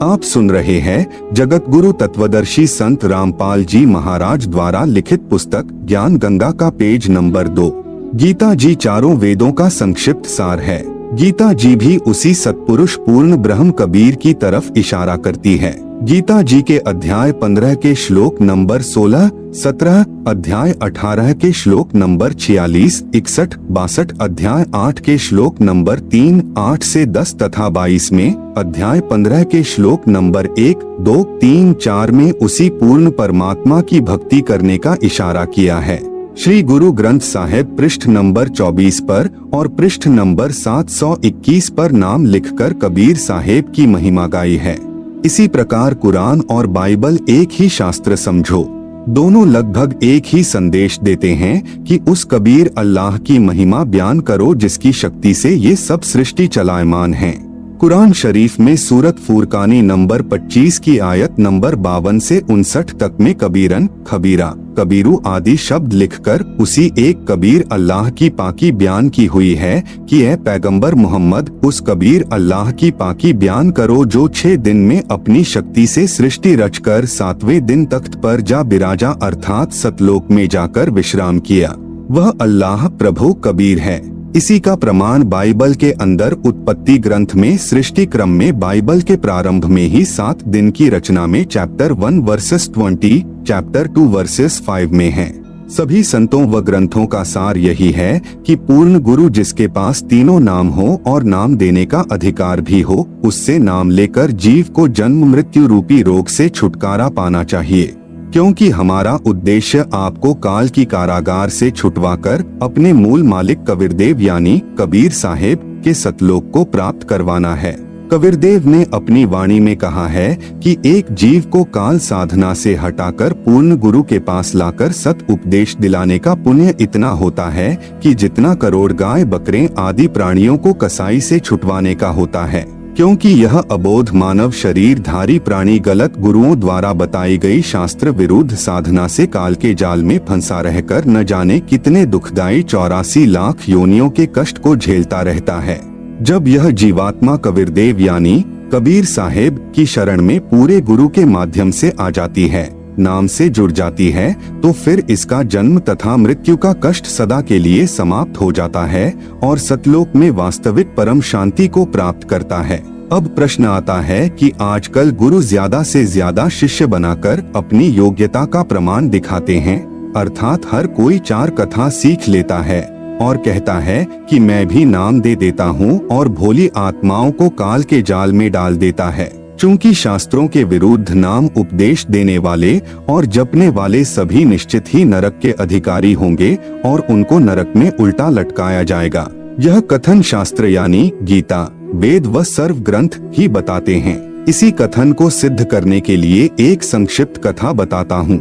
आप सुन रहे हैं जगत गुरु तत्वदर्शी संत रामपाल जी महाराज द्वारा लिखित पुस्तक ज्ञान गंगा का पेज नंबर 2। गीता जी चारों वेदों का संक्षिप्त सार है। गीता जी भी उसी सत्पुरुष पूर्ण ब्रह्म कबीर की तरफ इशारा करती है। गीता जी के अध्याय 15 के श्लोक नंबर 16, 17, अध्याय 18 के श्लोक नंबर 46, 61, 62, अध्याय 8 के श्लोक नंबर 3, 8 से 10 तथा 22 में, अध्याय 15 के श्लोक नंबर 1, 2, 3, 4 में उसी पूर्ण परमात्मा की भक्ति करने का इशारा किया है। श्री गुरु ग्रंथ साहिब पृष्ठ नंबर 24 पर और पृष्ठ नंबर 721 पर नाम लिखकर कबीर साहेब की महिमा गाई है। इसी प्रकार कुरान और बाइबल एक ही शास्त्र समझो। दोनों लगभग एक ही संदेश देते हैं कि उस कबीर अल्लाह की महिमा बयान करो जिसकी शक्ति से ये सब सृष्टि चलायमान है। कुरान शरीफ में सूरत फुरकानी नंबर 25 की आयत नंबर 52 से 59 तक में कबीरन, खबीरा, कबीरू आदि शब्द लिखकर उसी एक कबीर अल्लाह की पाकी बयान की हुई है कि ए पैगंबर मोहम्मद उस कबीर अल्लाह की पाकी बयान करो जो 6 दिन में अपनी शक्ति से सृष्टि रचकर 7वें दिन तख्त पर जा बिराजा अर्थात सतलोक में जाकर विश्राम किया। वह अल्लाह प्रभु कबीर है। इसी का प्रमाण बाइबल के अंदर उत्पत्ति ग्रंथ में सृष्टि क्रम में बाइबल के प्रारंभ में ही 7 दिन की रचना में चैप्टर 1 वर्सेस 20, चैप्टर 2 वर्सेस 5 में है। सभी संतों व ग्रंथों का सार यही है कि पूर्ण गुरु जिसके पास तीनों नाम हो और नाम देने का अधिकार भी हो, उससे नाम लेकर जीव को जन्म मृत्यु रूपी रोग से छुटकारा पाना चाहिए, क्योंकि हमारा उद्देश्य आपको काल की कारागार से छुटवाकर अपने मूल मालिक कबीरदेव यानी कबीर साहेब के सतलोक को प्राप्त करवाना है। कबीरदेव ने अपनी वाणी में कहा है कि एक जीव को काल साधना से हटाकर पूर्ण गुरु के पास लाकर सत उपदेश दिलाने का पुण्य इतना होता है कि जितना करोड़ गाय बकरे आदि प्राणियों को कसाई से छुटवाने का होता है, क्योंकि यह अबोध मानव शरीर धारी प्राणी गलत गुरुओं द्वारा बताई गई शास्त्र विरुद्ध साधना से काल के जाल में फंसा रहकर न जाने कितने दुखदायी 84 लाख योनियों के कष्ट को झेलता रहता है। जब यह जीवात्मा कबीरदेव यानी कबीर साहेब की शरण में पूरे गुरु के माध्यम से आ जाती है, नाम से जुड़ जाती है, तो फिर इसका जन्म तथा मृत्यु का कष्ट सदा के लिए समाप्त हो जाता है और सतलोक में वास्तविक परम शांति को प्राप्त करता है। अब प्रश्न आता है कि आजकल गुरु ज्यादा से ज्यादा शिष्य बनाकर अपनी योग्यता का प्रमाण दिखाते हैं, अर्थात हर कोई 4 कथा सीख लेता है और कहता है कि मैं भी नाम दे देता हूँ और भोली आत्माओं को काल के जाल में डाल देता है। चूंकि शास्त्रों के विरुद्ध नाम उपदेश देने वाले और जपने वाले सभी निश्चित ही नरक के अधिकारी होंगे और उनको नरक में उल्टा लटकाया जाएगा। यह कथन शास्त्र यानी गीता, वेद व सर्व ग्रंथ ही बताते हैं। इसी कथन को सिद्ध करने के लिए एक संक्षिप्त कथा बताता हूँ।